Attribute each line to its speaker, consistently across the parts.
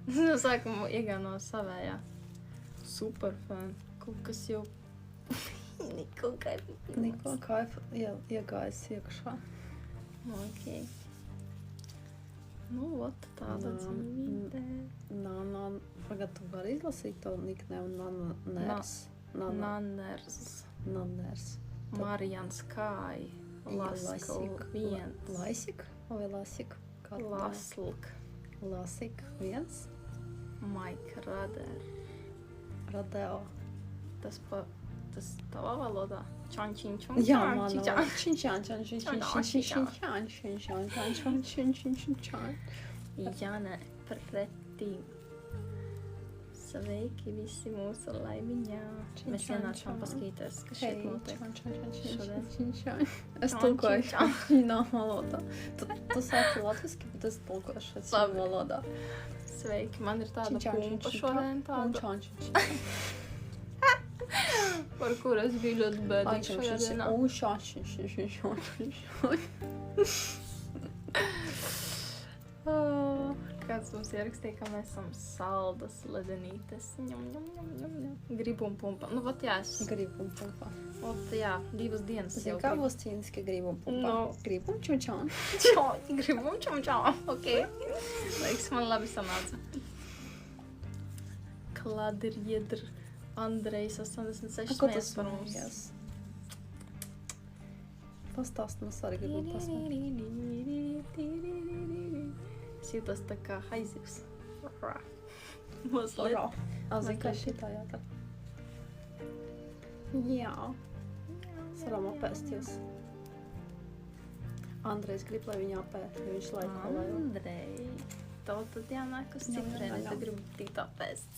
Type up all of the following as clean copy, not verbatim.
Speaker 1: No sākuma iegāno savējā. Superfan. Kaut kas jau... Niko kaifu.
Speaker 2: Niko kaifu iegājis iekšā.
Speaker 1: Ok. Nu, ot, tāda dzīvīte.
Speaker 2: Pagad, tu vari izlasīt to niknēmu Nanners. Nanners.
Speaker 1: Marijans Kai. Laskal 1.
Speaker 2: Laisik vai Lasik?
Speaker 1: Laslk.
Speaker 2: Lasik 1.
Speaker 1: Mike
Speaker 2: Radeo.
Speaker 1: Tas tavā valodā? Čančiņ.
Speaker 2: Jā, mana
Speaker 1: Jana pretī. Sveiki visi mūsu laiviņā. Mēs ienācām paskatīties, kas šeit notiek.
Speaker 2: Es tulkoju šādā valodā. Tu sāki latviski, bet es tulkoju šādā valodā.
Speaker 1: Sveiki, man ir tāda pumpa šodien tāda. Par kuru es biju ļoti bēdīga šajā dienā. Kāds mums ierakstīja, ka mēs esam saldas ledenītes. Gribu un pumpa. Nu, vat jā, es...
Speaker 2: Gribu un pumpa.
Speaker 1: Ot, jā, 2 dienas jau.
Speaker 2: Kā būs cīniski gribu un pumpa?
Speaker 1: No.
Speaker 2: Gribu un čumčān.
Speaker 1: Gribu un čumčān, ok. Liekas, man labi sanāca. Kladirjedr Andrejs 86 mēs par mums.
Speaker 2: Pastāst, mēs arī gribam pasmēt.
Speaker 1: Es jūtos tā kā haizivs. Mazliet.
Speaker 2: Zini, kā šitā jādara? Jā. Es varam apēst jūs. Andrejs grib, lai viņu apēt, jo viņš laiku lai.
Speaker 1: Andrej. Tev tad jānāk uz ciprēni, tad gribu tīt apēst.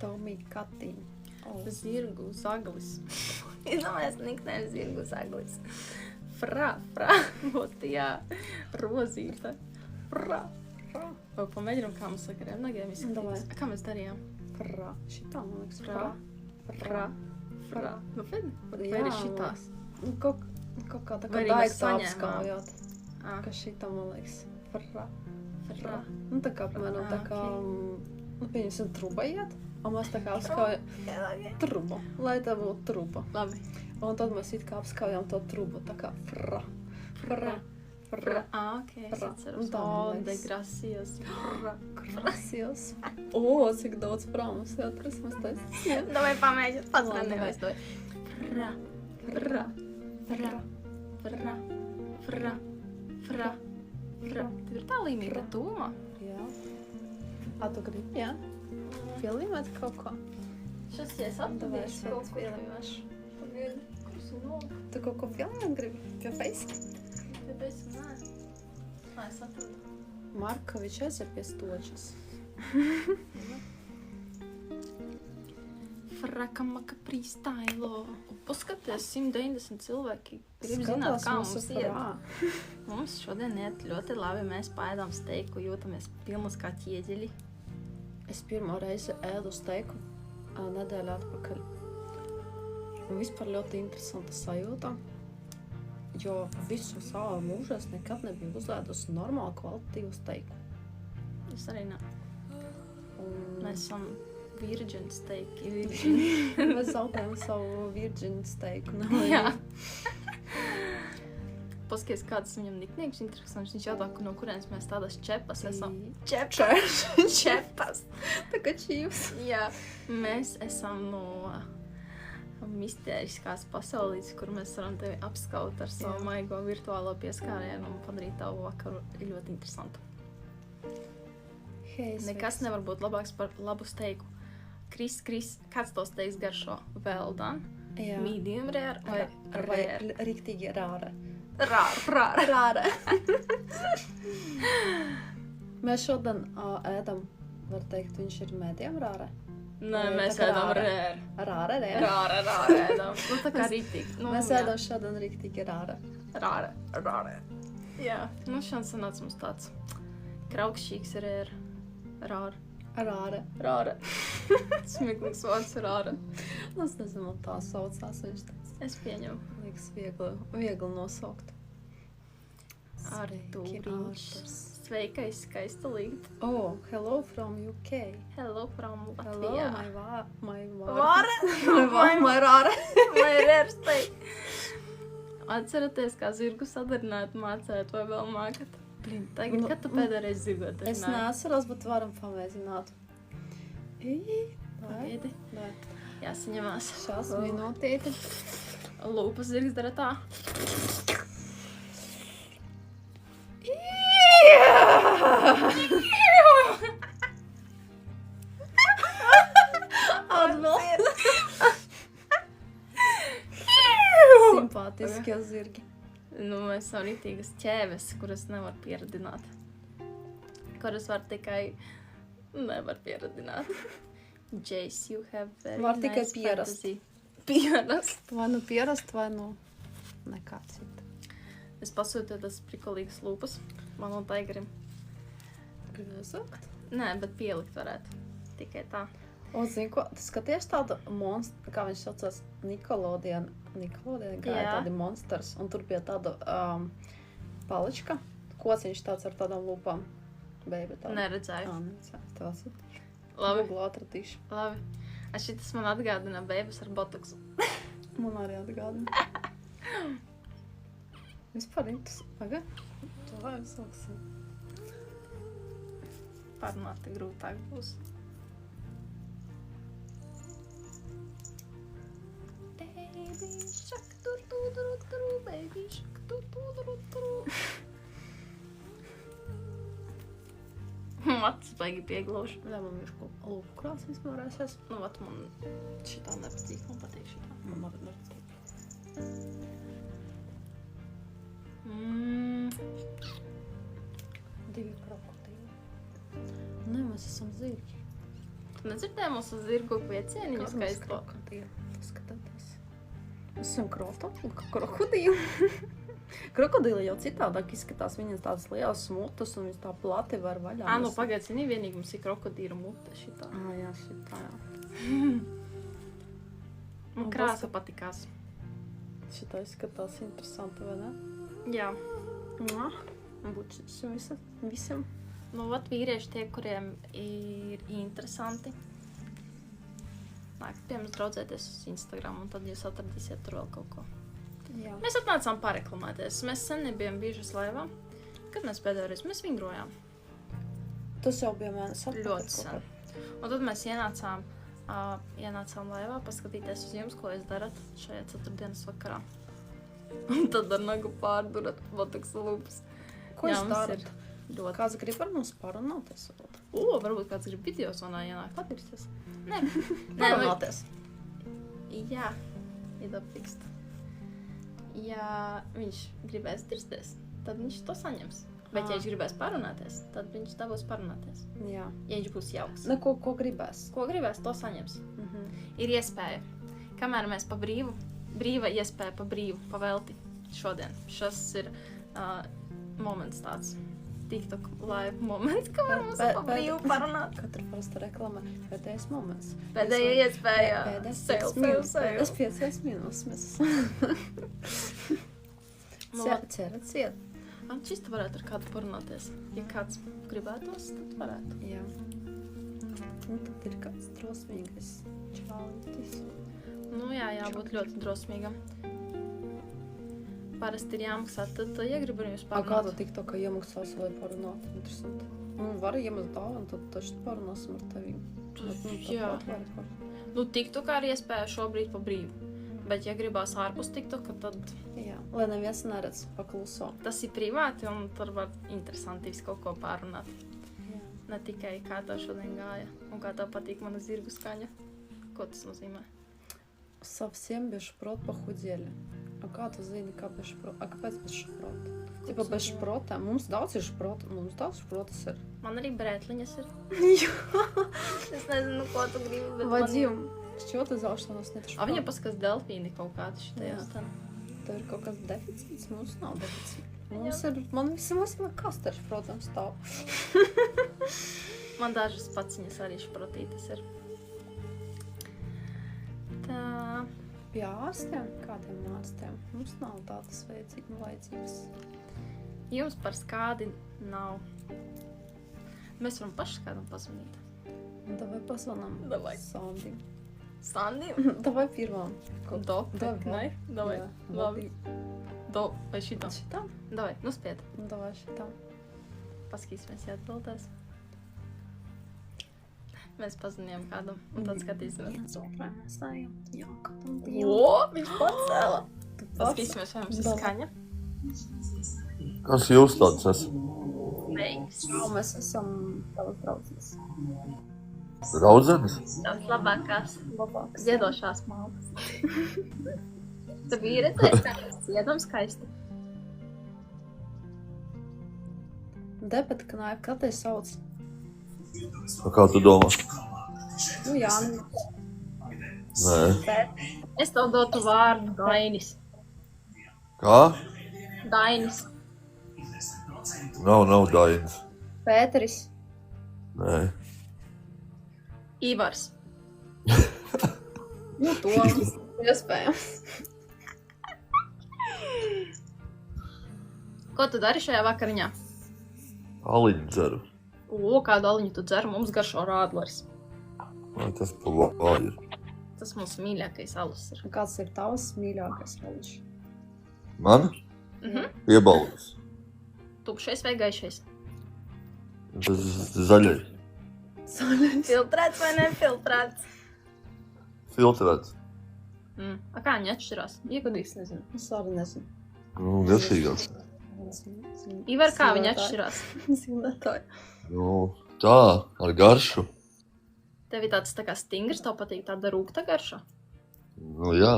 Speaker 2: Tomī Katiņ.
Speaker 1: Zirgu zaglis. Izdomājies niknēm zirgu zaglis. Fra. Ot, jā. Rozīta. Fra. Vai pamēģinām, kā mums saka revnagiem izskatījās? Kā mēs darījām?
Speaker 2: Fra. Šitā, man liekas,
Speaker 1: Fra. Nu, vai ir šitās?
Speaker 2: Nu, kaut kā tā kā daigta apskaujot. Ka šitā, man liekas, fra. Nu, tā kā, apmēram, tā kā, nu, pieņemsim, truba iet. Un mēs tā kā apskaujam trubu, lai tā būtu truba.
Speaker 1: Labi.
Speaker 2: Un tad mēs it kā apskaujam to trubu, tā kā fra.
Speaker 1: Ok, es atceros. De gracias.
Speaker 2: Gracias. Cik daudz fra mums jāatras, mēs taisam.
Speaker 1: Davai pamēģināt, pats gan nevaistoju. Fra. Tev ir tā līmīga tūma?
Speaker 2: Jā. Tu gribi, jā? Pielīmēt kaut ko?
Speaker 1: Šas, ja es atradīšu kaut ko pielīmēšu. Pagaidi, kurus un nolika?
Speaker 2: Tu kaut ko filmēt gribi? Pie Face?
Speaker 1: Pie Face, nē. Es atradu.
Speaker 2: Markovičs aiziet pie stočas.
Speaker 1: Frakamaka freestyle. Paskaties, 190 cilvēki grib zināt, kā mums iet. Mums šodien iet ļoti labi. Mēs paēdām steiku, jūtamies pilnas kā ķieģeļi.
Speaker 2: Es pirmo reizi ēdu steiku nedēļu atpakaļ. Un vispār ļoti interesanta sajūta, jo visu savu mūžu es nekad nebiju uzēdusi normālu kvalitatīvu steiku.
Speaker 1: Es arī ne. Mēs esam virgin steiki.
Speaker 2: Mēs zaudējam savu virgin steiku.
Speaker 1: Jā. Paskaties, kāds viņam niknieks interesants. Viņš jautā, no kurienes mēs tādas čepas esam. Čepas.
Speaker 2: Tā kā čīvs.
Speaker 1: Jā, mēs esam no mistēriskās pasaulītes, kur mēs varam tevi apskaut ar savu maigo virtuālo pieskārienu un padarīt tavu vakaru ļoti interesantu. Nekas nevar būt labāks par labu steiku. Kris, kāds to steiks garšo? Well done? Medium rare vai rare?
Speaker 2: Riktīgi rāre.
Speaker 1: Rāra.
Speaker 2: Mēs šodien ēdam, var teikt, viņš ir medium rāre?
Speaker 1: Nē, mēs ēdam rare.
Speaker 2: Rāre
Speaker 1: ēdam. Nu, tā kā riktīgi.
Speaker 2: Mēs ēdam šodien riktīgi rāre.
Speaker 1: Rāre. Jā, nu šodien sanāca mums tāds kraukšķīgs Rāre. Smieklīgs vārds rāra.
Speaker 2: Es nezinu, tā saucās viņš tāds.
Speaker 1: Es pieņemu.
Speaker 2: Liekas viegli nosaukt.
Speaker 1: Artūriņš. Sveika, skaistu līgt.
Speaker 2: Oh, hello from UK.
Speaker 1: Hello from
Speaker 2: Hello,
Speaker 1: Latvijā.
Speaker 2: my
Speaker 1: Vāre. My rērstei. Atceraties, kā zirgu sadarināt, mācēt vai vēl mākat? Tagad, kad tu pēdējais zirgu darināt?
Speaker 2: Es nesaros, bet varam pamēģināt.
Speaker 1: Pagaidi. Jāsaņemās.
Speaker 2: Šās minūtīti.
Speaker 1: Lūpas zirgs dara tā.
Speaker 2: Simpātiskie zirgi.
Speaker 1: Nu, mēs esam rītīgas ķēves, kuras nevar pieradināt. Kuras var tikai... nevar pieradināt. Jace, you have very
Speaker 2: Var tikai
Speaker 1: nice
Speaker 2: pierast.
Speaker 1: fantasy. Pierast.
Speaker 2: Vai nu pierast, vai nu nekā cita.
Speaker 1: Es pasūtīju tas prikolīgas lūpas. Man un Taigarim.
Speaker 2: Gribu sakt?
Speaker 1: Nē, bet pielikt varētu. Tikai tā.
Speaker 2: O, zini ko, tu skaties tādu monstru, kā viņš saucās, Nikolodian gāja
Speaker 1: Jā.
Speaker 2: tādi monsters, un tur bija tāda palička, kociņš tāds ar tādām lūpām. Baby tāda.
Speaker 1: Neredzēju.
Speaker 2: Neredzēju. Tās ir.
Speaker 1: Labi.
Speaker 2: Google atradīšu.
Speaker 1: Labi. Šitas man atgādina bēbas ar botoksu.
Speaker 2: Man arī atgādina. Vispār interesanti. Paga? To lai sāksim.
Speaker 1: Parunāt te grūtāk būs. Baby shark, tur, baby shark, tur. Matis baigi pieglauž.
Speaker 2: Jā, man ir kaut lūpu krāsīs norēsies.
Speaker 1: Nu, vat man šitā nepatīk, man patīk šitā.
Speaker 2: Man arī nepatīk. Divi krokodili. Nē, mēs esam zirgi.
Speaker 1: Tu nedzirdēji mūsu zirgu kviecieniņu skaisto?
Speaker 2: Krokodili? Skatieties. Mēs esam krokodili. Krokodili jau citādāk izskatās. Viņas tādas lielas smutas un viņas tā plati var vaļā.
Speaker 1: Nu pagaid, zini, vienīgi mums ir krokodīra mute šitā.
Speaker 2: Jā, šitā, jā.
Speaker 1: Man krāsa patikās.
Speaker 2: Šitā izskatās interesanti, vai ne?
Speaker 1: Jā.
Speaker 2: Būtu visam.
Speaker 1: Nu, vat vīrieši tie, kuriem ir interesanti. Nākt pie mums draudzēties uz Instagram, un tad jūs atradīsiet tur vēl kaut ko.
Speaker 2: Jā.
Speaker 1: Mēs atnācām pareklamēties. Mēs sen nebijām bijušas laivā. Kad mēs pēdējais? Mēs vingrojām.
Speaker 2: Tas jau bija mēnesis atpakaļ.
Speaker 1: Ļoti sen. Un tad mēs ienācām laivā paskatīties uz jums, ko jūs darat šajā ceturtdienas vakarā. Un tad ar nagu pārdurat botoksa lūpas.
Speaker 2: Ko jūs darat?
Speaker 1: Ļoti.
Speaker 2: Kāds grib ar mums parunāties?
Speaker 1: Varbūt kāds grib video zonā ienākt patirsties. Nē.
Speaker 2: Parunāties.
Speaker 1: Jā, iedapīkst. Ja viņš gribēs tirsties, tad viņš to saņems. Bet ja viņš gribēs parunāties, tad viņš dabūs parunāties.
Speaker 2: Jā.
Speaker 1: Ja viņš būs jauks.
Speaker 2: Ne, ko gribēs?
Speaker 1: Ko gribēs, to saņems. Ir iespēja. Kamēr mēs pa brīvu, brīva iespēja pa brīvu, pa velti šodien. Šis ir moments tāds. TikTok live moments, kamēr mums pa brīvu parunāt.
Speaker 2: Katra parasta reklama. Pēdējais moments.
Speaker 1: Pēdējā iespēja.
Speaker 2: Pēdējais 5 minūtes mēs ciet.
Speaker 1: Čista varētu ar kādu parunāties. Ja kāds gribētos, tad varētu.
Speaker 2: Jā. Un tad ir kāds drosmīgais čālis.
Speaker 1: Nu jā, jābūt ļoti drosmīgam. Parasti ir jāmaksā, tad iegribu ar jums parunāt.
Speaker 2: Kāda TikTokā iemaksās, lai parunātu? Interesanti. Var iemest dāvanu, tad taču parunāsim ar tevīm.
Speaker 1: Jā. Nu, TikTokā ir iespēja šobrīd pa brīvu. Bet, ja gribās ārpus TikToka, tad...
Speaker 2: Jā, lai neviens neredz pakluso.
Speaker 1: Tas ir privāti un tur var interesanti visu kaut ko pārunāt.
Speaker 2: Jā.
Speaker 1: Ne tikai kā tev šodien gāja un kā tev patīk mana zirgu skaņa. Ko tas nozīmē?
Speaker 2: Совсем без шпрот похудели. А kā tu zini, kā bez šprota? A, kāpēc bez šprota? Tipa bez šprota. Mums daudz ir šprota. Mums daudz šprotas ir.
Speaker 1: Man arī brētliņas ir.
Speaker 2: Jā.
Speaker 1: Es nezinu, ko tu gribi, bet
Speaker 2: Вадим, с чего ты взял, что у нас нет шпрота?
Speaker 1: A viņa paskas delfīni kaut kādi šitajos ten.
Speaker 2: Tev ir kaut kāds deficīts? Mums nav deficīts. Mums ir, man vismaz kasteris, protams, stāv.
Speaker 1: Man dažas paciņas arī šprotītas ir. Tā...
Speaker 2: Pie ārstiem? Kādiem ārstiem? Mums nav tādas vajadzības.
Speaker 1: Jums par skādi nav. Mēs varam paši kādam pazvanīt.
Speaker 2: Davai pasvanām.
Speaker 1: Davai.
Speaker 2: Sandim.
Speaker 1: Sandim?
Speaker 2: Davai pirmām.
Speaker 1: Do? Nē? Davai.
Speaker 2: Jā.
Speaker 1: Labi. Do vai šitā?
Speaker 2: Šitām?
Speaker 1: Davai, nuspied.
Speaker 2: Davai šitām.
Speaker 1: Paskatīsimies, ja atbildēs. Mēs pazvanījām kādam un tad skatīsimies.
Speaker 2: Viens otrā mēs ejam. Jā, kādam dievam.
Speaker 1: O, viņš pacēla. Paskatīsimies, vai mums ir skaņa.
Speaker 3: Kas jūs tāds esat?
Speaker 1: Veiks.
Speaker 2: Jā, mēs esam tavas draudzes.
Speaker 3: Draudzenes?
Speaker 1: Tavs labākās
Speaker 2: Labāks.
Speaker 1: dziedošās maldas. Tu biji redzējis, kā mēs dziedam skaisti.
Speaker 2: Debeta knaipa, kā te sauc?
Speaker 3: Kā tu domā?
Speaker 2: Nu, jā,
Speaker 3: Nē.
Speaker 1: Es tev dotu vārdu Dainis.
Speaker 3: Kā?
Speaker 1: Dainis.
Speaker 3: Nav Dainis.
Speaker 2: Pēteris.
Speaker 3: Nē.
Speaker 1: Ivars.
Speaker 2: Nu, to iespējams.
Speaker 1: Ko tu dari šajā vakariņā?
Speaker 3: Aliņu dzeru.
Speaker 1: O, kādu aliņu tu dzer? Mums garšo rādlers.
Speaker 3: Vai tas pa vāju ir?
Speaker 1: Tas mums mīļākais alus ir.
Speaker 2: Kāds ir tavs mīļākais aliņš?
Speaker 3: Man? Piebalgs.
Speaker 1: Tukšais vai gaišais?
Speaker 3: Tas zaļais.
Speaker 1: Filtrēts vai nefiltrēts?
Speaker 3: Filtrēts.
Speaker 1: A kā viņi atšķirās? Iegudīs, nezinu.
Speaker 2: Es arī nezinu.
Speaker 3: Nu, garšīgāks.
Speaker 1: Ivar, kā viņi atšķirās?
Speaker 2: Zinētāji.
Speaker 3: Nu, tā, ar garšu.
Speaker 1: Tev ir tāds tā kā stingrs, tev patīk tāda rūgta garša?
Speaker 3: Nu, jā.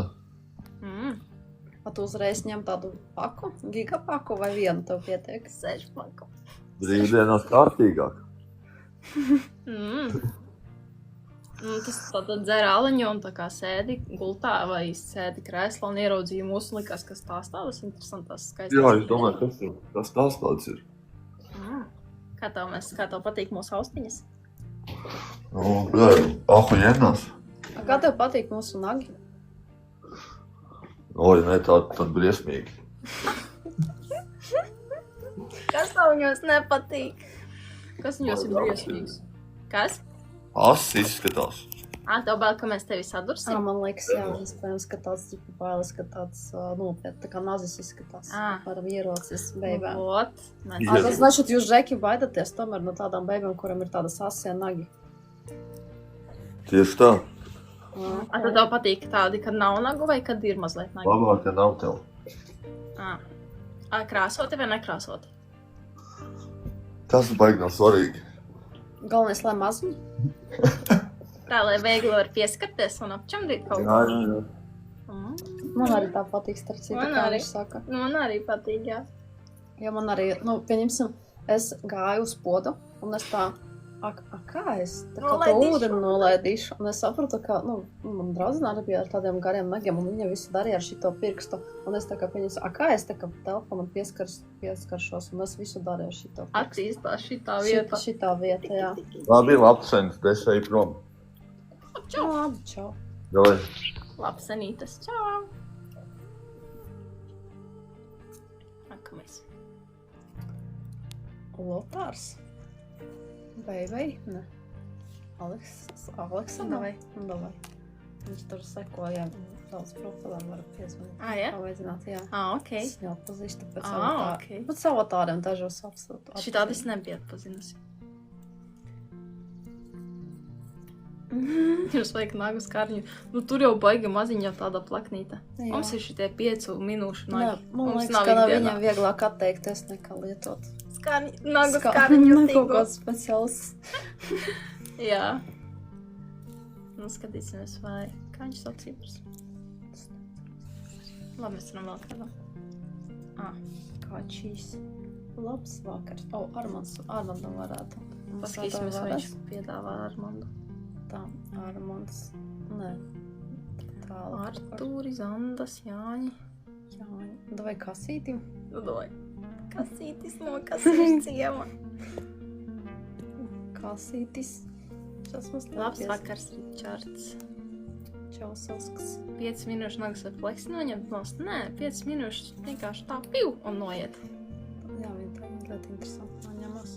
Speaker 2: A tu uzreiz ņem tādu paku, gigapaku vai vienu tev pietiek?
Speaker 1: 6 paku.
Speaker 3: Brīvdienās kārtīgāk.
Speaker 1: Tas tātad dzer aliņu un tā kā sēdi gultā vai sēdi krēslā un ieraudzīja mūsu likās, kas tās tādas interesantās skaistās.
Speaker 3: Jā, es domāju, kas tās tāds ir.
Speaker 1: Kā tev patīk mūsu austiņas?
Speaker 3: Nu, ahuļenās.
Speaker 2: Kā tev patīk mūsu nagi?
Speaker 3: Oi, ne, tad briesmīgi.
Speaker 1: Kas tev viņos nepatīk? Kas viņos ir briesmīgs? Kas?
Speaker 3: Ass izskatās.
Speaker 1: Tev bail, ka mēs tevi sadursim?
Speaker 2: Man liekas, jā, iespējams, ka tāds tipu bailes, ka tāds nopiet, tā kā nazis izskatās. Varam ierocis beibēm. Tas значит, jūs žeki baidaties tomēr no tādām beibēm, kuram ir tādas asie nagi.
Speaker 3: Tieši tā.
Speaker 1: Tad tev patīk tādi, kad nav nagu vai kad ir mazliet nagi?
Speaker 3: Labāk, ka nav tev.
Speaker 1: Krāsoti vai nekrāsoti?
Speaker 3: Tas baigi nav svarīgi.
Speaker 2: Galvenais, lai maziņi.
Speaker 1: Tā, lai viegli var pieskarties un apčamdīt kaut
Speaker 3: Jā.
Speaker 2: Man arī tā patīk, starp citu, kā viņš saka.
Speaker 1: Man arī patīk, jā.
Speaker 2: Ja man arī, pieņemsim, es gāju uz podu, un es tā, kā es tā kā to ūdeni nolaidīšu, un es sapratu, ka, man draudzene arī bija ar tādiem gariem nagiem, un viņa visu darīja ar šito pirkstu, un es tā kā pieņemsim, kā es tā kā telpā man pieskaršos, un es visu darīju ar šito pirkstu.
Speaker 1: Attīstās šitā vieta.
Speaker 2: Šitā vieta, jā.
Speaker 3: Labi, labsens, es eju prom.
Speaker 1: Čau.
Speaker 2: Labi, čau.
Speaker 3: Davai.
Speaker 1: Labsenītes, čau. Nākamais.
Speaker 2: Lotārs. Vai, ne? Aleksa?
Speaker 1: Davai.
Speaker 2: Davai. Viņš tur sekoja daudz profilām, var piezvanīt.
Speaker 1: Jā?
Speaker 2: Pamēģināt, jā.
Speaker 1: Ok.
Speaker 2: Es jau atpazīstu pēc
Speaker 1: ok.
Speaker 2: Pēc avotāriem dažos apsūtu.
Speaker 1: Šitādi es nebiju atpazinusi. Jums vajag nagu skarņu. Tur jau baigi maziņā tāda plaknīta. Jā. Mums ir šitie 5 minūšu nagi.
Speaker 2: Man liekas, ka viņam vieglāk atteikties nekā lietot.
Speaker 1: Nagu skarņu
Speaker 2: Kaut kāds speciāls.
Speaker 1: Jā. Skatīsimies, vai kā viņš sauc cipars. Labi, mēs varam vēl kādam.
Speaker 2: Kačīs. Labs vakars. Armandam varētu.
Speaker 1: Paskatīsimies, vai viņš piedāvā Armandu.
Speaker 2: Tā, Armands. Nē.
Speaker 1: Artūri, Zandas, Jāņi.
Speaker 2: Davai kasītim.
Speaker 1: Davai. Kasītis no kasīšu ciema.
Speaker 2: Kasītis.
Speaker 1: Labs vakars, Ričards.
Speaker 2: Čausovsks.
Speaker 1: 5 minūšu nagas ar pleksi noņemt nost? Nē, 5 minūšu vienkārši tā piu un noiet.
Speaker 2: Jā, viņa Tā ir ļoti interesanti noņemās.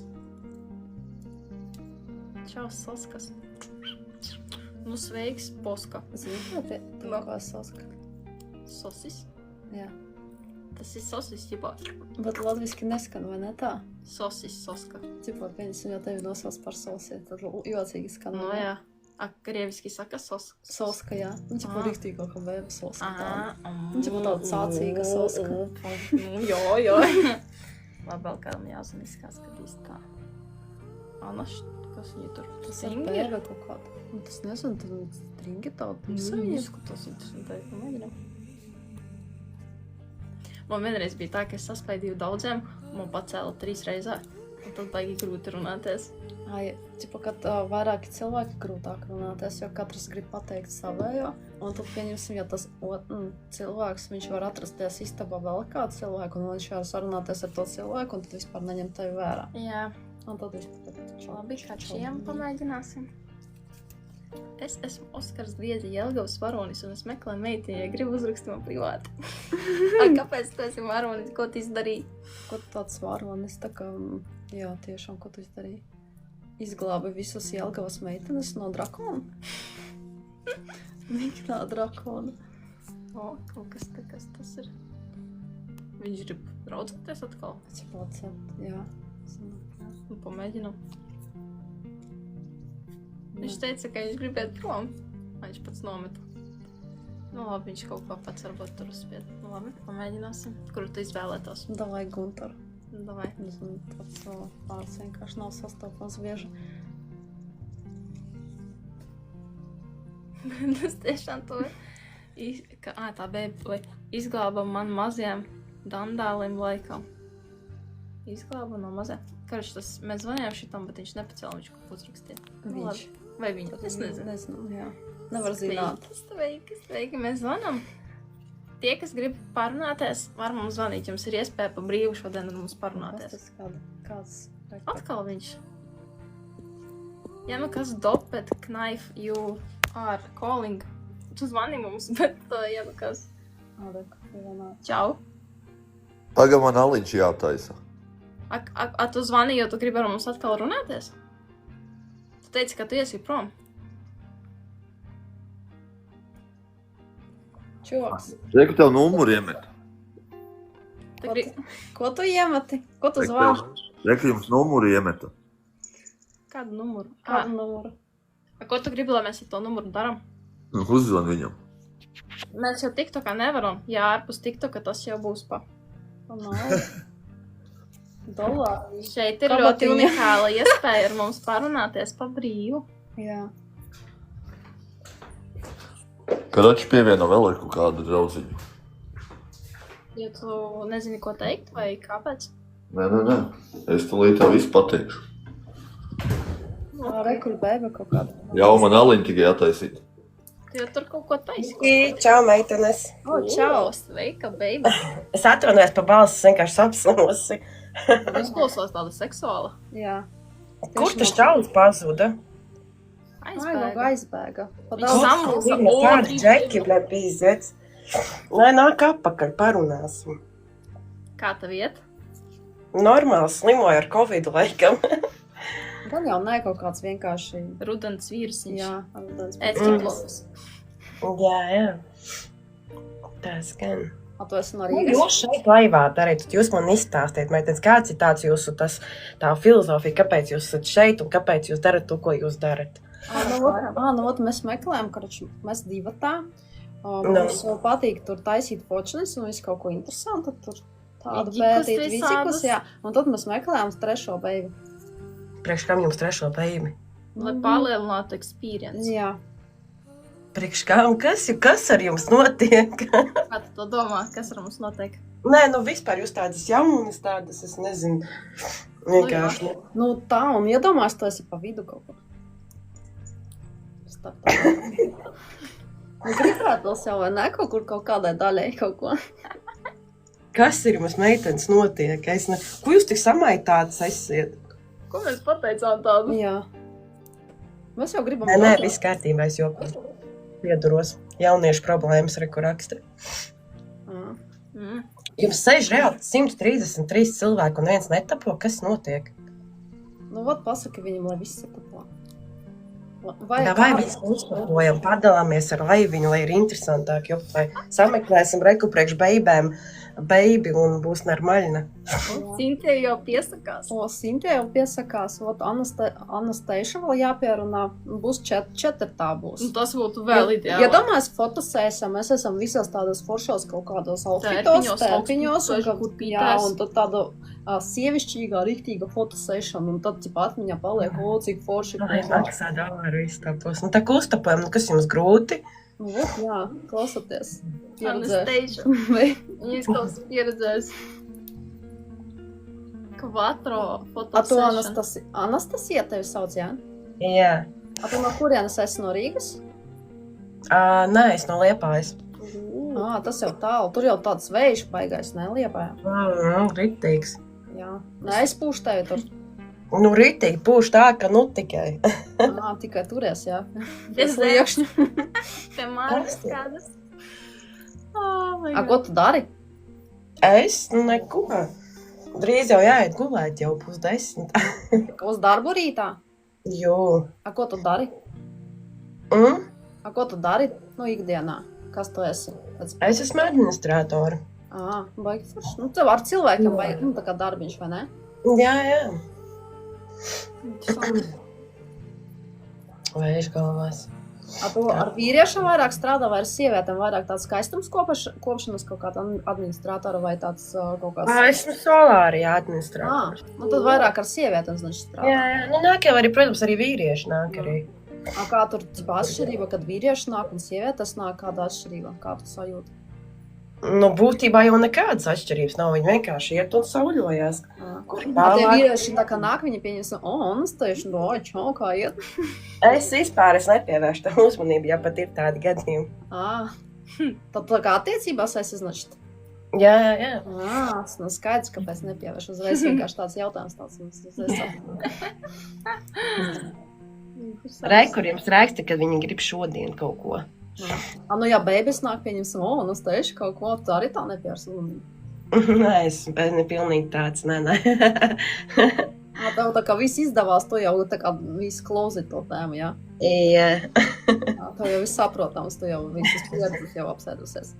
Speaker 1: Čau, saskas. Nu, sveiks, poska.
Speaker 2: Zini, kā soska?
Speaker 1: Sosis?
Speaker 2: Jā.
Speaker 1: Tas ir sosis, ģipā.
Speaker 2: Bet latviski neskan, vai ne tā?
Speaker 1: Sosis, soska.
Speaker 2: Ģipā, pieņasim, jo tevi nosauc par sosiet, tad jocīgi skan.
Speaker 1: No jā. Krieviski saka soska.
Speaker 2: Soska, jā. Un ģipā rīktīgā, kā vēba soska tāda. Un ģipā tāda sācīga soska.
Speaker 1: Jo. Labāk kādam jāziniskās, kad īsti tā. Anaš, kas viņa tur?
Speaker 2: Tas ir vēba kaut kāda. Un tas nezinu, tad stringi tāda.
Speaker 1: Izskatās interesantai, pamēģinām. Man vienreiz bija tā, ka es saspaidīju daudziem, un man pacēla 3 reizē. Un tad baigi grūti runāties.
Speaker 2: Ai, ķipa, kad vairāki cilvēki grūtāk runāties, jo katrs grib pateikt savējo. Un tad pieņemsim, ja tas cilvēks, viņš var atrasties istabā vēl kādu cilvēku, un viņš var sarunāties ar to cilvēku, un tad vispār neņem tevi vērā.
Speaker 1: Jā.
Speaker 2: Un tad vispār
Speaker 1: labi, kā šiem pamēģināsim. Es esmu Oskars Griezi Jelgavas varonis, un es meklēju meitiņu, ja gribu uzrakstīt man privāti. Kāpēc tu esi varonis? Ko tu izdarīji?
Speaker 2: Ko tu tāds varonis? Tā kā, jā, tiešām, ko tu izdarīji? Izglābi visas Jelgavas meitenes no drakona? Niknā drakona.
Speaker 1: O, kaut kas te, kas tas ir? Viņš grib raudzēties atkal?
Speaker 2: Es jau pacelt, jā.
Speaker 1: Nu, pamēģinam. Viņš teica, ka viņš gribētu prom. Viņš pats nometa. Nu labi, viņš kaut ko pats varbūt tur uzspied. Nu labi, pamēģināsim. Kuru tu izvēlētos?
Speaker 2: Davai Guntaru.
Speaker 1: Davai.
Speaker 2: Nezinu, tāds vārds vienkārši nav sastopams bieži.
Speaker 1: Es tiešām to... tā bēba izglāba man maziem dandālim laikam. Izglāba no maziem. Karš tas, mēs zvanījām šitam, bet viņš nepacēla, viņš kaut ko uzrakstīja.
Speaker 2: Viņš.
Speaker 1: Vai viņa? Es nezinu.
Speaker 2: Nezinu, jā. Nevar zināt.
Speaker 1: Sveiki, mēs zvanam. Tie, kas grib parunāties, var mums zvanīt. Jums ir iespēja pa brīvu šodien ar mums parunāties.
Speaker 2: Kāds?
Speaker 1: Atkal viņš. Ja nu kas dopet, knife, you are calling. Tu zvani mums, bet ja nu kas. Čau.
Speaker 3: Tagad man aliņš jātaisa.
Speaker 1: Tu zvani, jo tu gribi ar mums atkal runāties? Tu teici, ka tu iesi prom.
Speaker 2: Čoks.
Speaker 3: Reku tev numuru iemet.
Speaker 2: Ko tu iemeti? Ko tu zvani?
Speaker 3: Reku jums numuru iemeta.
Speaker 1: Kādu numuru?
Speaker 2: Kādu numuru?
Speaker 1: Ko tu gribi, lai mēs ar to numuru daram?
Speaker 3: Uzzvan viņam.
Speaker 1: Mēs jau TikTokā nevaram. Jā, ārpus TikToka tas jau būs pa.
Speaker 2: Dolāri.
Speaker 1: Šeit ir ļoti unikāla iespēja ar mums parunāties pa brīvu.
Speaker 2: Jā.
Speaker 3: Karači pievieno vēl kaut kādu draudziņu.
Speaker 1: Ja tu nezini, ko teikt, vai kāpēc?
Speaker 3: Nē. Es tūlīt tev visu pateikšu.
Speaker 2: Rekuļu bēba kaut kāda.
Speaker 3: Jau man aliņu tikai attaisīt.
Speaker 1: Tu jau tur kaut ko taisi.
Speaker 4: Čau, meitenes.
Speaker 1: Čau, sveika, baby.
Speaker 4: Es atvainojos par balsi, vienkārši sapsnosi.
Speaker 1: Izklausās tāda seksuāla.
Speaker 2: Jā.
Speaker 4: Kur tas čalis pazuda?
Speaker 2: Aizbēga.
Speaker 1: Viņš samulsa.
Speaker 4: Kāda džeki, nepīzēc. Lai nāk apakaļ, parunāsim.
Speaker 1: Kā tev iet?
Speaker 4: Normāli slimoju ar Covid laikam.
Speaker 2: Gan jau ne kaut kāds vienkārši...
Speaker 1: Rudens vīrusiņš.
Speaker 2: Jā, rudens
Speaker 1: vīrusiņš.
Speaker 4: Jā. Tas gan.
Speaker 2: Tu esi no Rīgas?
Speaker 4: Jūs šeit laivā darīt, jūs man izstāstiet, meitenes, kāds ir tāds jūsu tā filozofija, kāpēc jūs esat šeit un kāpēc jūs darat to, ko jūs darat?
Speaker 2: Mēs meklējam, mēs divatā. Mums patīk tur taisīt fočanis un visu kaut ko interesantu. Tur tādu pētīt vizikus, jā. Un tad mēs meklējam trešo beigu.
Speaker 4: Priekš kam jums trešo beigu?
Speaker 1: Lai palielinātu experience.
Speaker 2: Jā.
Speaker 4: Priekš kam? Kas ar jums notiek?
Speaker 1: Kā tu to domā? Kas ar mums notiek?
Speaker 4: Nē, vispār jūs tādas jaunas, tādas, es nezinu, vienkārši.
Speaker 2: Tā, un iedomās, tu esi pa vidu kaut ko. Gribētu vēl sev, vai ne? Kaut kādai daļai kaut ko.
Speaker 4: Kas ir jums, meitenes, notiek? Ko jūs tik samaitātas esiet?
Speaker 1: Ko mēs pateicām tādu?
Speaker 2: Jā. Mēs jau gribam...
Speaker 4: Nē, viss kārtībā, es jokoju. Pieduros. Jauniešu problēmas, reku raksta. Jums sēž reāli 133 cilvēki un viens netapo, kas notiek?
Speaker 2: Nu, vat pasaka viņam, lai viss satapo.
Speaker 4: Vai mēs uzpakojam, padalāmies ar laiviņu, lai ir interesantāk, jo vai sameklēsim reku priekš beibēm, beibi un būs normalna.
Speaker 1: Sintē jau piesakās.
Speaker 2: Sintē jau piesakās, Anasteiša vēl jāpierunā, būs četrtā būs.
Speaker 1: Un tas būtu vēl ideāli.
Speaker 2: Ja domājas fotosēsam, mēs esam visās tādos foršos kaut kādos outfitos, tērpiņos, un tad tāda sievišķīgā, riktīga fotosēšana, un tad cipa atmiņā paliek, cik forši.
Speaker 4: Maksā dolāru iztapos. Nu, tā kā uztapojam, kas jums grūti?
Speaker 2: Nu, jā, klausoties.
Speaker 1: Anastasia. Viņas kaut kas pieredzējis. Kvatro fotosēšana.
Speaker 2: A tu Anastasija tevi sauc, jā?
Speaker 4: Jā.
Speaker 2: A tu no kurienes esi no Rīgas?
Speaker 4: Nē, es no Liepājas.
Speaker 2: Tas jau tālu. Tur jau tāds vējš baigais, ne, Liepājā?
Speaker 4: Ritīgs.
Speaker 2: Jā. Nē, es pūšu tevi tur.
Speaker 4: Nu, ritīgi pūš tā, ka nu tikai.
Speaker 2: Tikai turies, jā.
Speaker 1: Es liekšņu. Te mājas kādas.
Speaker 2: Ko tu dari?
Speaker 4: Es? Nu, neko. Drīz jau jāiet gulēt, jau 9:30.
Speaker 2: Uz darbu rītā?
Speaker 4: Jū.
Speaker 2: Ko tu dari? Ko tu dari? Nu, ikdienā. Kas tu esi?
Speaker 4: Es esmu administrātori.
Speaker 2: Baigi forši. Nu, tev ar cilvēkiem baigi, nu, tā kā darbiņš, vai ne?
Speaker 4: Jā. Vējš galvās.
Speaker 2: Tu ar vīriešiem vairāk strādā, vai ar sievietēm vairāk tāds skaistums kopšanas kaut kāda administrātora vai tāds kaut kāds...
Speaker 4: Esmu solārija administrātors.
Speaker 2: Nu tad vairāk ar sievietēm, znači, strādā.
Speaker 4: Jā. Nu, nāk jau arī, protams, arī vīrieši nāk arī.
Speaker 2: Kā tur atšķirība, kad vīrieši nāk un sievietes nāk, kāda atšķirība? Kā tu sajūti?
Speaker 4: Nu, būtībā jau nekādas atšķirības nav. Viņi vienkārši iet un sauļojās.
Speaker 2: Tie vīrieši tā kā nāk, viņi pieņems, Anasteiša, čau, kā iet?
Speaker 4: Es nepievēršu tam uzmanību, ja pat ir tādi gadījumi.
Speaker 2: Tad tā kā attiecībās esi značit?
Speaker 4: Jā.
Speaker 2: Tas nav skaidrs, kāpēc nepievēršu. Uzreiz vienkārši tāds jautājums tāds.
Speaker 4: Kur jums raksta, kad viņi grib šodien kaut ko.
Speaker 2: Nu jā, bēbis nāk, pieņemsim, Anasteiša kaut ko, tu arī tā nepievērs uzmanību.
Speaker 4: Nē, es nepilnīgi tāds, nē.
Speaker 2: Tev tā kā viss izdevās, tu jau tā kā viss klausīt to tēmu, jā?
Speaker 4: Jā.
Speaker 2: Tev jau viss saprotams, tu jau visas pieredzes jau apsēdusies.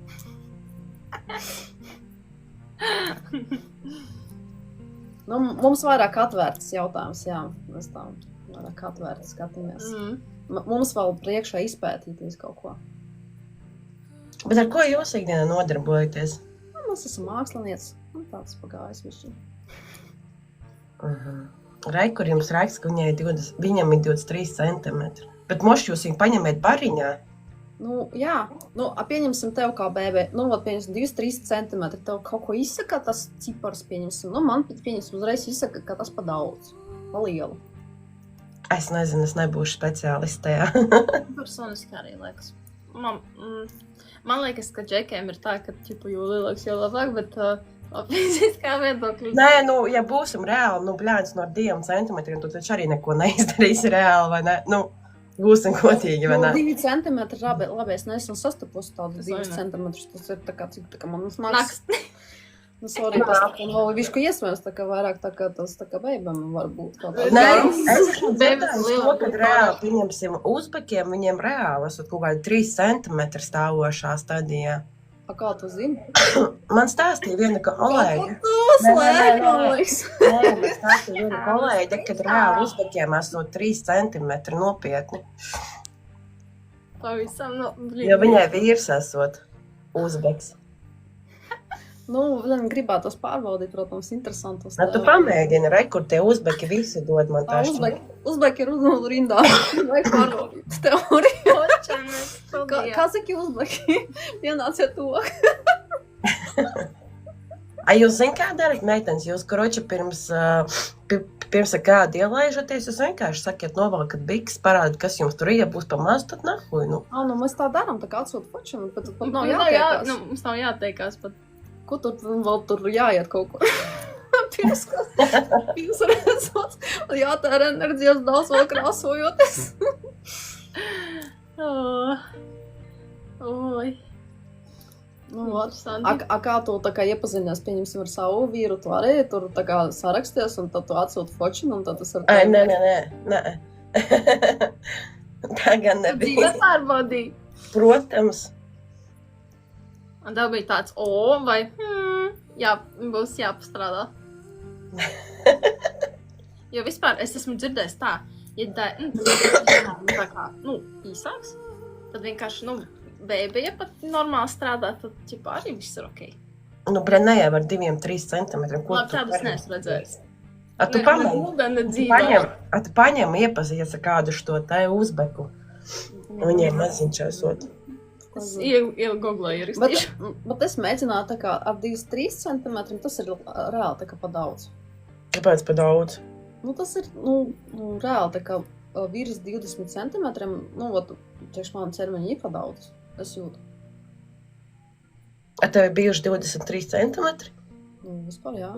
Speaker 2: Nu, mums vairāk atvērts jautājums, jā. Mēs tā vairāk atvērti skatāmies. Mums vēl priekšā izpētīties kaut ko.
Speaker 4: Bet ar ko jūs ikdienā nodarbojaties?
Speaker 2: Mēs esam mākslinieci. Tāds pagājis višķi.
Speaker 4: Kur jums raksta, ka viņam ir 23 centimetri. Bet moši jūs viņu paņemiet bariņā?
Speaker 2: Nu, jā. Nu, pieņemsim tev kā bēbē. Nu, pieņemsim 23 centimetri. Tev kaut ko izsaka tas cipars, pieņemsim. Nu, man pieņemsim uzreiz izsaka, ka tas pa daudz. Pa lielu.
Speaker 4: Es nezinu, es nebūšu speciālists tajā.
Speaker 1: Personiski arī liekas. Man liekas, ka džekiem ir tā, ka jo lielāks, jo labāk, bet fiziskā viedokļa.
Speaker 4: Nē, nu, ja būsim reāli, bļāns no 2 centimetriem, tad viņš arī neko neizdarīs reāli, vai ne? Nu, būsim godīgi, vai ne?
Speaker 2: 2 centimetri labi, es neesmu sastapus tādu 2 centimetrus, tas ir tā kā man nāks. Nu, sorry, tas tā kā nav višku iespējams, tā kā vairāk tā kā tas tā kā beibam var būt kaut kāds.
Speaker 4: Nē, es esmu dzirdējis to, kad reāli, pieņemsim, uzbekiem, viņiem reāli esot kaut kādi 3 centimetri stāvošā stadijā.
Speaker 2: Kā tu zini?
Speaker 4: Man stāstīja viena kolēģe. Nē, man stāstīja viena kolēģe, kad reāli uzbekiem esot 3 centimetri nopietni.
Speaker 1: Pavisam,
Speaker 4: jo viņai vīrs esot uzbeks.
Speaker 2: Nu, gribētos pārbaudīt, protams, interesantos.
Speaker 4: Tu pamēģini, kur tie uzbeki visi dod man tā šķiet.
Speaker 2: Uzbeki ir uzmanību rindā. Vai pārbaudīt teoriju? Kā saki uzbeki? Pienāciet to.
Speaker 4: Jūs zin, kā darat, meitenes? Jūs, kroči, pirms kādu ielaižaties, jūs vienkārši sakiet, novalkat biks, parādat, kas jums tur iebūs pa mazu, tad nahuj, nu.
Speaker 2: Nu, mēs tā darām, tā kā atsūt fočinu, bet pat nav jāteikās.
Speaker 1: Mums nav jāteikās pat.
Speaker 2: Ko vēl tur jāiet kaut ko? Pirms redzot, jātēra enerģijas daudz vēl krāsojoties. Kā tu tā kā iepazinies, pieņemsim ar savu vīru, tu arī tur tā kā saraksties un tad tu atsūti fočinu un tad tas ar tevi?
Speaker 4: Nē. Tā gan nebija.
Speaker 1: Dzīves pārbaudīja.
Speaker 4: Protams.
Speaker 1: Un tev bija tāds, vai jā, būs jāpastrādā. Jo vispār es esmu dzirdējis tā, ja tā kā, īsāks, tad vienkārši, bēbija pat normāli strādā, tad, arī viss ir ok.
Speaker 4: Brenē jau ar 2-3 centimetriem.
Speaker 1: Labi, tādus neesmu redzējis.
Speaker 4: Tu paņem iepazīties ar kādu šo te uzbeku. Viņiem maziņš esot.
Speaker 1: Es iegooglēju rakstīšu.
Speaker 2: Bet es mēģināju tā kā ar 2-3 centimetriem, tas ir reāli tā kā pa daudz.
Speaker 4: Kāpēc pa daudz?
Speaker 2: Tas ir, reāli tā kā virs 20 centimetriem, priekš man ķermeņi ir pa daudz, es jūtu.
Speaker 4: Tev ir bijuši 23 centimetri?
Speaker 2: Vispār jā.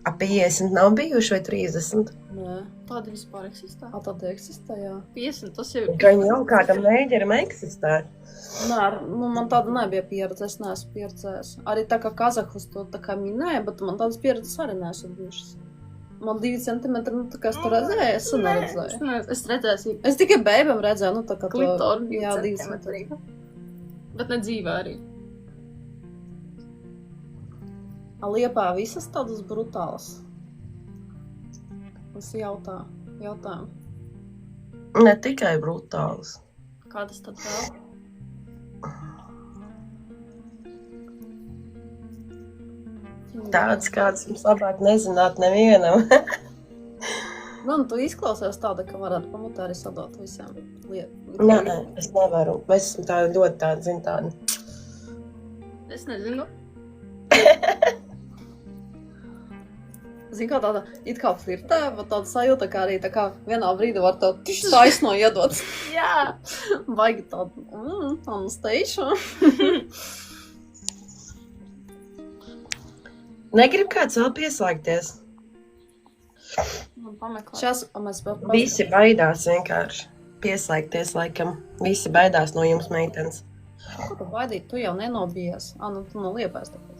Speaker 4: 50 nav bijuši vai 30?
Speaker 2: Nē.
Speaker 1: Tāda vispār eksistē?
Speaker 2: Tāda eksistē, jā.
Speaker 1: 50, tas jau ir.
Speaker 4: Gan jau kādam mēģeram eksistē.
Speaker 2: Nē, man tāda nebija pieredze, es neesmu pieredzējis. Arī tā kā Kazahus to tā kā minēja, bet man tādas pieredzes arī neesmu bijušas. Man 2 centimetri, tā kā es to redzēju, es neredzēju.
Speaker 1: Es redzēju.
Speaker 2: Es tikai bēbam redzēju, tā kā
Speaker 1: klitoru
Speaker 2: 2 centimetri.
Speaker 1: Bet ne dzīvē arī.
Speaker 2: Liepā visas tādas brutālas. Es jautājumu.
Speaker 4: Ne tikai brutālas.
Speaker 1: Kādas tad vēl?
Speaker 4: Tādas, kādas mums labāk nezināt nevienam.
Speaker 2: Tu izklausies tāda, ka varētu pamatā arī sadot visiem lietām.
Speaker 4: Nē, es nevaru. Es esmu tāda ļoti tāda.
Speaker 1: Es nezinu.
Speaker 2: Zini, kā tāda it kā flirtē, bet tāda sajūta, kā arī tā kā vienā brīdī var tev taisno iedot.
Speaker 1: Jā.
Speaker 2: Baigi tāda, Anastasia.
Speaker 4: Negrib kāds vēl pieslēgties? Visi baidās vienkārši pieslēgties, laikam. Visi baidās no jums, meitenes.
Speaker 2: Ko tu baidīt? Tu jau nenobijies. Tu no Liepājas tāpēc.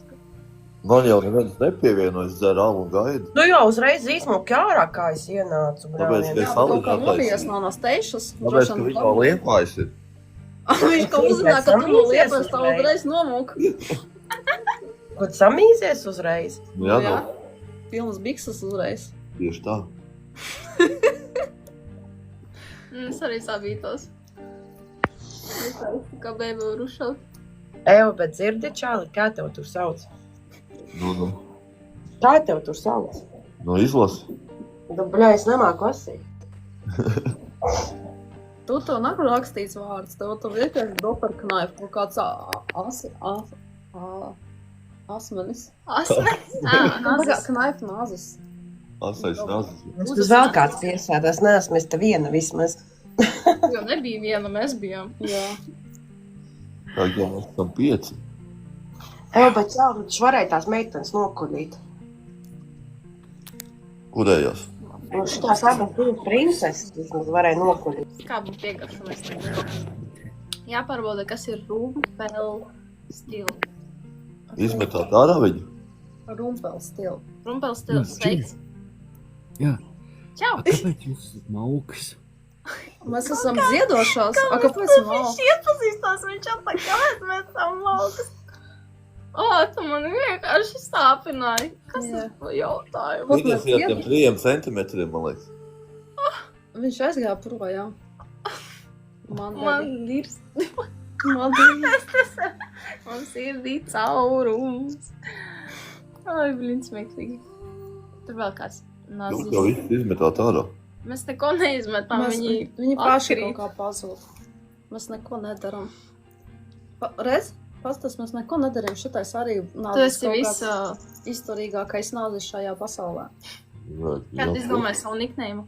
Speaker 3: Man jau neviens nepievienojas, dzer alu un gaidu.
Speaker 4: Tu jau uzreiz izmuki ārā, kā es ienācu.
Speaker 3: Tāpēc, ka es
Speaker 2: nobijies no Anastasias.
Speaker 3: Tāpēc, ka viņš no Liepājas ir.
Speaker 2: Viņš kā uzzināja, ka tu no Liepājas tā uzreiz nomūk.
Speaker 4: Ko tu samīzies uzreiz?
Speaker 3: Jā.
Speaker 2: Pilnas bikses uzreiz.
Speaker 3: Tieši tā.
Speaker 1: Es arī sabītos. Kā bēba var uzšaut.
Speaker 4: Bet dzirdi, Čāli, kā tev tur sauc?
Speaker 3: Nu.
Speaker 4: Kā tev tur sauc?
Speaker 3: Izlasi.
Speaker 4: Bļā, es nemāku lasīt.
Speaker 2: Tu tev nav rakstīts vārds, tev vienkārši doperknaifu kaut kāds asmenis.
Speaker 1: Asmenis?
Speaker 2: Knaifu nāzis.
Speaker 3: Asais nāzis.
Speaker 4: Tu vēl kāds piesēdās, neesmu es te viena vismaz.
Speaker 1: Jo nebija viena, mēs bijām.
Speaker 2: Jā.
Speaker 3: Tā jau mēs esam 5.
Speaker 4: Bet jau, tu varēji tās meitenes nokuļīt.
Speaker 3: Kurējās?
Speaker 4: Šitās abas divas princeses vismaz varēja nokuļīt.
Speaker 1: Kā būtu piegarša, mēs nezinu. Jāpārbauda, kas ir rumpelstila.
Speaker 3: Izmetāt ārā viņu?
Speaker 2: Rumpelstila.
Speaker 1: Rumpelstila, sveiks.
Speaker 5: Jā.
Speaker 1: Čau.
Speaker 5: Kāpēc jūs esat malkas?
Speaker 2: Mēs esam ziedošās. Kāpēc malkas?
Speaker 1: Viņš iepazīstās, viņš atpakaļ, kāpēc mēs esam malkas. Tu man vienkārši sāpināji. Kas es to jautāju?
Speaker 3: Viņas ir tiem 3 centimetriem, man liekas.
Speaker 2: Viņš aizgāja projām.
Speaker 1: Man sirdī caurums. Ai, blin, smieklīgi. Tur vēl kāds
Speaker 3: Jūs jau visu izmetāt ārā.
Speaker 1: Mēs neko neizmetam,
Speaker 2: viņi paši kaut kā pazūd. Mēs neko nedaram. Redz? Pastas, mēs neko nedaram. Šitais arī nāzis kaut kāds izturīgākais nāzis šajā pasaulē.
Speaker 1: Kā tu izdomāji savu nikneimu?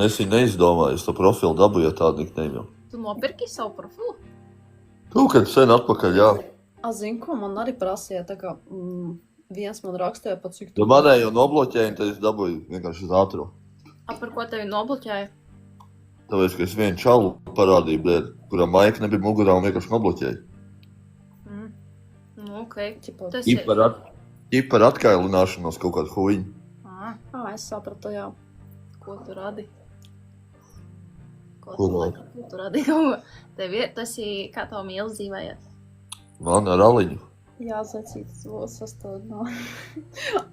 Speaker 3: Es viņu neizdomāju, es to profilu dabūju tādu nikneimu.
Speaker 1: Tu nopirki savu profilu?
Speaker 3: Kad sen atpakaļ, jā.
Speaker 2: Zinu, ko man arī prasīja, tā kā viens man rakstīja pat cik tu...
Speaker 3: Tu manēju nobloķēju, tad es dabūju vienkārši uz ātrumu.
Speaker 1: Par ko tevi nobloķēja?
Speaker 3: Tāpēc, ka es vienu čalu parādīju, kuram maika nebija mugurā un vienkārši nobloķēju.
Speaker 1: Ok.
Speaker 2: Ķipa,
Speaker 1: Tas ir.
Speaker 3: Ķipar atkailināšanos kaut kādu huiņu.
Speaker 2: es sapratu, jā.
Speaker 1: Ko tu radi?
Speaker 3: Ko radi?
Speaker 1: Ko tu radi? Tev ir, tas ir, kā tev mīlis dzīvējāt?
Speaker 3: Man ar aliņu.
Speaker 2: Jā, zacītas vēl sastādinā.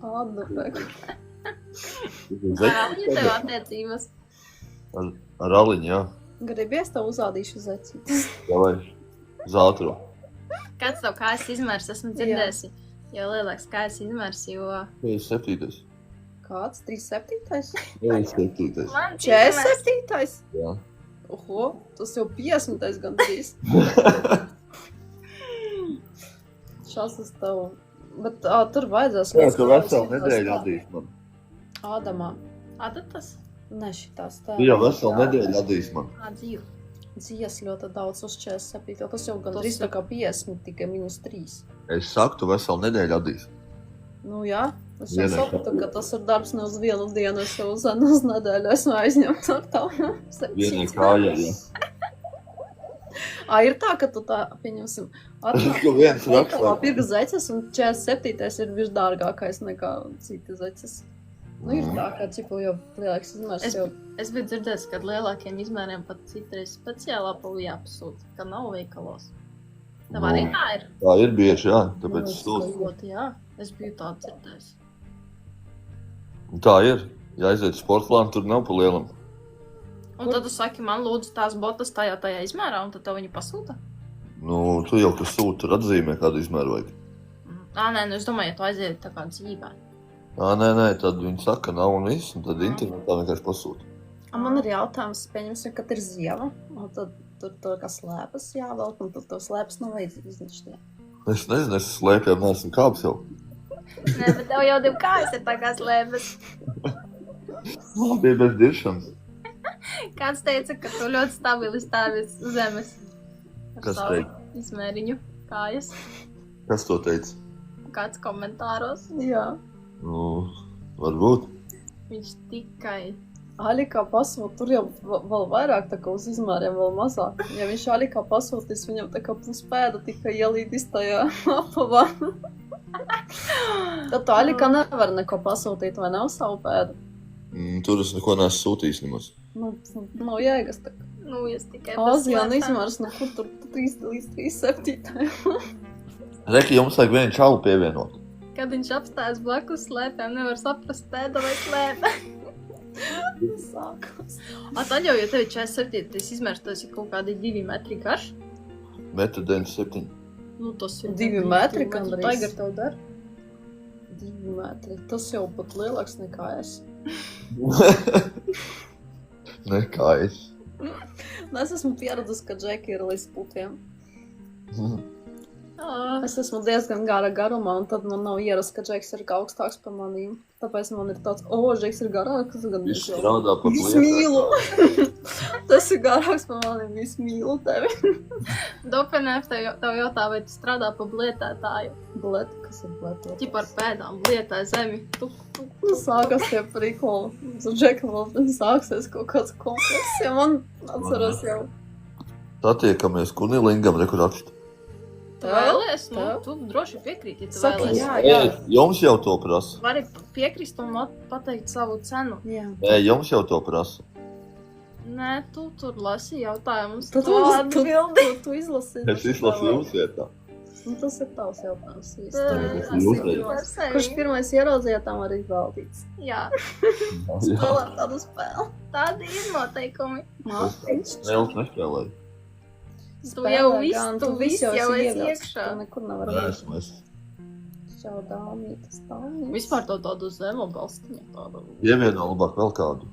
Speaker 2: Ādu pēku.
Speaker 1: Ar tev attiecības?
Speaker 3: Ar aliņu, jā.
Speaker 2: Gribies tev uzādīšu zacītas?
Speaker 3: Jā, vai zātro.
Speaker 1: Kāds tev kājas izmērs? Esmu dzirdējusi. Jo lielāks kājas izmērs, jo...
Speaker 3: 7.
Speaker 2: Kāds? 37?
Speaker 3: 7.
Speaker 1: Man
Speaker 2: 47?
Speaker 3: Jā.
Speaker 2: Oho, tas jau 50. gandrīz. Šās uz tev. Bet tur vajadzēs...
Speaker 3: Jā, tu veselu nedēļu atdīs man.
Speaker 2: Ādamā.
Speaker 1: Adatas?
Speaker 2: Ne šitās tā.
Speaker 3: Tu jau veselu nedēļu atdīs man.
Speaker 1: Dzīvu.
Speaker 2: Dzīves ļoti daudz uz 47. Tas jau gandrīz tā kā 50, tikai -3.
Speaker 3: Es saku, tu veselu nedēļu atdīs.
Speaker 2: Nu jā, es jau
Speaker 3: Vienai
Speaker 2: sapratu, ka tas ir darbs ne uz vienu dienu, es jau uz nedēļu esmu aizņemta ar tavu.
Speaker 3: Vienai kājai, jā.
Speaker 2: Ir tā, ka tu tā, pieņemsim,
Speaker 3: Ka viens rakstā.
Speaker 2: pirka zeķes un 47. ir visdārgākais nekā citi zeķes. Nu, ir tā, ka čipu jau lielāks izmērs jau...
Speaker 1: Es biju dzirdējis, ka lielākiem izmēriem pat citreiz speciālā pavu jāpasūta, ka nav veikalos. Tev arī tā ir?
Speaker 3: Tā ir bieži, jā, tāpēc es sūtu.
Speaker 1: Ļoti, jā. Es biju tā dzirdējis.
Speaker 3: Tā ir. Ja aiziet sportlānu, tur nav pa lielam.
Speaker 1: Un tad tu saki, man lūdzu tās botas tajā izmērā, un tad tev viņi pasūta?
Speaker 3: Nu, tu jau, kas sūta, tur atzīmē, kādu izmēru vajag.
Speaker 1: Nē, nu es domāju, ja tu aiziet tā kā dzīvē.
Speaker 3: Nē, tad viņi saka, nav un viss, un tad internetā vienkārši pasūta.
Speaker 2: Man ir jautājums, pieņemsim, kad ir ziema, un tad tur kā slēpas jāvelk, un tad tev slēpas nav vajadzīgas nišķie.
Speaker 3: Es nezinu, es slēpjām, neesmu kāps jau.
Speaker 1: Nē, bet tev jau 2 kājas ir tā kā slēpes.
Speaker 3: Man bija bez diršanas.
Speaker 1: Kāds teica, ka tu ļoti stabili stāvies uz zemes. Ar
Speaker 3: Kas
Speaker 1: savu
Speaker 3: teica?
Speaker 1: izmēriņu kājas.
Speaker 3: Kas to teica?
Speaker 1: Kāds komentāros.
Speaker 2: Jā.
Speaker 3: Nu, varbūt.
Speaker 1: Viņš tikai...
Speaker 2: Alikā pasūt, tur jau vēl vairāk tā kā uz izmēriem vēl mazāk. Ja viņš Alikā pasūtīs, viņam tā kā puspēda tikai ielīdīs tajā apavā. Tad tu Alikā nevar neko pasūtīt, vai nav savu pēdu?
Speaker 3: Tur es neko neesmu sūtījis nemaz.
Speaker 2: Nu, nav jēgas tā kā.
Speaker 1: Nu, es tikai...
Speaker 2: Āzijā izmērs nekur tur 3 līdz 37.
Speaker 3: Reki, jums vajag vienu čalu pievienot.
Speaker 1: Kad viņš apstājas blakus slēpēm, nevar saprast pēda vai slēpē.
Speaker 2: Sākās.
Speaker 1: Tad jau, ja tev ir 47, tas izmērs, tas ir kaut kādi 2 metri garš.
Speaker 3: 1,97 m.
Speaker 1: Nu, tas ir
Speaker 2: 2 metri gandrīz.
Speaker 1: Taigar tev dar.
Speaker 2: 2 metri. Tas jau pat lielāks nekā es.
Speaker 3: Nekā es.
Speaker 2: Es esmu pieradusi, ka Džeki ir līdz putiem.
Speaker 1: Ah,
Speaker 2: Es esmu diezgan gara garumā, un tad man nav ierasts, ka Džeks ir augstāks par manīm. Tāpēc man ir tāds, Džeks ir garāks, gan
Speaker 3: Viņš strādā pat
Speaker 2: Es mīlu! Tas ir garāks par manīm, es mīlu tevi.
Speaker 1: Dopenēf tev jautā, vai tu strādā pa blietētāju.
Speaker 2: Blēt, kas ir blētot?
Speaker 1: Ķip ar pēdām blietē zemi.
Speaker 2: Nu, sākas tie prikoli. Uz Džeka vēl sāksies kaut kāds kompleks, ja man atceros jau.
Speaker 3: Satiekamies Kunilingam, reku rakstu.
Speaker 1: Tu vēlies? Nu,
Speaker 2: Tev?
Speaker 1: tu droši piekrīti, ja tu
Speaker 2: Saki,
Speaker 1: vēlies.
Speaker 2: jā.
Speaker 3: Jums jau to prasa.
Speaker 1: Vari piekrist un pateikt savu cenu.
Speaker 2: Jā.
Speaker 3: Nē, jums jau to prasa.
Speaker 1: Nē, tu tur lasi jautājumus.
Speaker 2: Tad tu izlasi.
Speaker 3: Es izlasu jums vietā.
Speaker 2: Nu, tas ir tavs jautājums.
Speaker 3: Jūs
Speaker 2: Kurš pirmais ieraudzīja, tam arī valdīts.
Speaker 1: Jā,
Speaker 3: Jā.
Speaker 2: Spēlēt tādu spēli.
Speaker 1: tādi ir noteikumi.
Speaker 2: Mākslinieks.
Speaker 3: Nels nespēlēju.
Speaker 1: Tu jau viss jau esi iekšā.
Speaker 2: Tu nekur nevar
Speaker 3: Nē,
Speaker 2: būt.
Speaker 3: esmu es.
Speaker 2: Čau, dāmītas, dāmītas.
Speaker 1: Vispār tādu zemo balstiņu tādu.
Speaker 3: Ievieno labāk vēl kādu.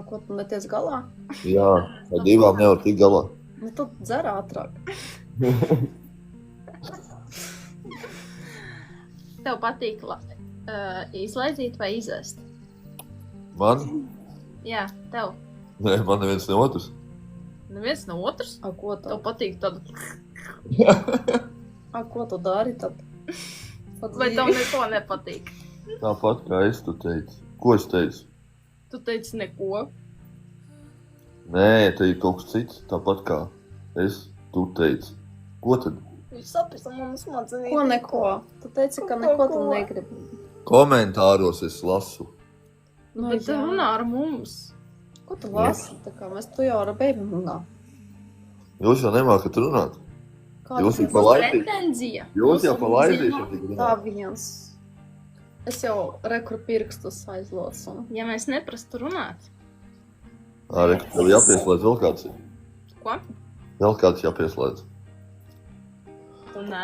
Speaker 2: Ko tu neties galā?
Speaker 3: Jā, ar 2 nevar tikt galā.
Speaker 2: Nu, tad dzer ātrāk.
Speaker 1: Tev patīk izlaizīt vai izēst?
Speaker 3: Man?
Speaker 1: Jā, tev.
Speaker 3: Nē, man neviens ne otrs.
Speaker 1: Neviens no otrs.
Speaker 2: Ko
Speaker 1: Tev
Speaker 2: tu?
Speaker 1: patīk tādu.
Speaker 2: Ko tu dari tad?
Speaker 1: Vai tev neko nepatīk?
Speaker 3: Tāpat kā es tu teici. Ko es teicu?
Speaker 1: Tu teici neko.
Speaker 3: Nē, te ir kaut kas cits. Tāpat kā es tu teici. Ko tad?
Speaker 1: sapisa manas smadzenītes.
Speaker 2: Ko neko? Tu teici, ka neko tu negribi.
Speaker 3: Komentāros es lasu.
Speaker 2: Nu,
Speaker 1: Bet tu
Speaker 2: jā.
Speaker 1: runā ar mums.
Speaker 2: Ko tu lasi? Tā kā mēs tu jau ar beigām runā.
Speaker 3: Jūs jau nemākat runāt.
Speaker 2: Kāda
Speaker 3: Jūs jau
Speaker 2: ir
Speaker 3: pa laidī.
Speaker 1: Pretenzija.
Speaker 3: Jūs jau pa laidīšu.
Speaker 2: tā viens? Es jau rekur pirkstus aizlocu.
Speaker 1: Ja mēs neprastu runāt.
Speaker 3: Arī, tev jāpieslēdz vēl kāds.
Speaker 1: Ko?
Speaker 3: Vēl kāds jāpieslēdz.
Speaker 1: Tu nē.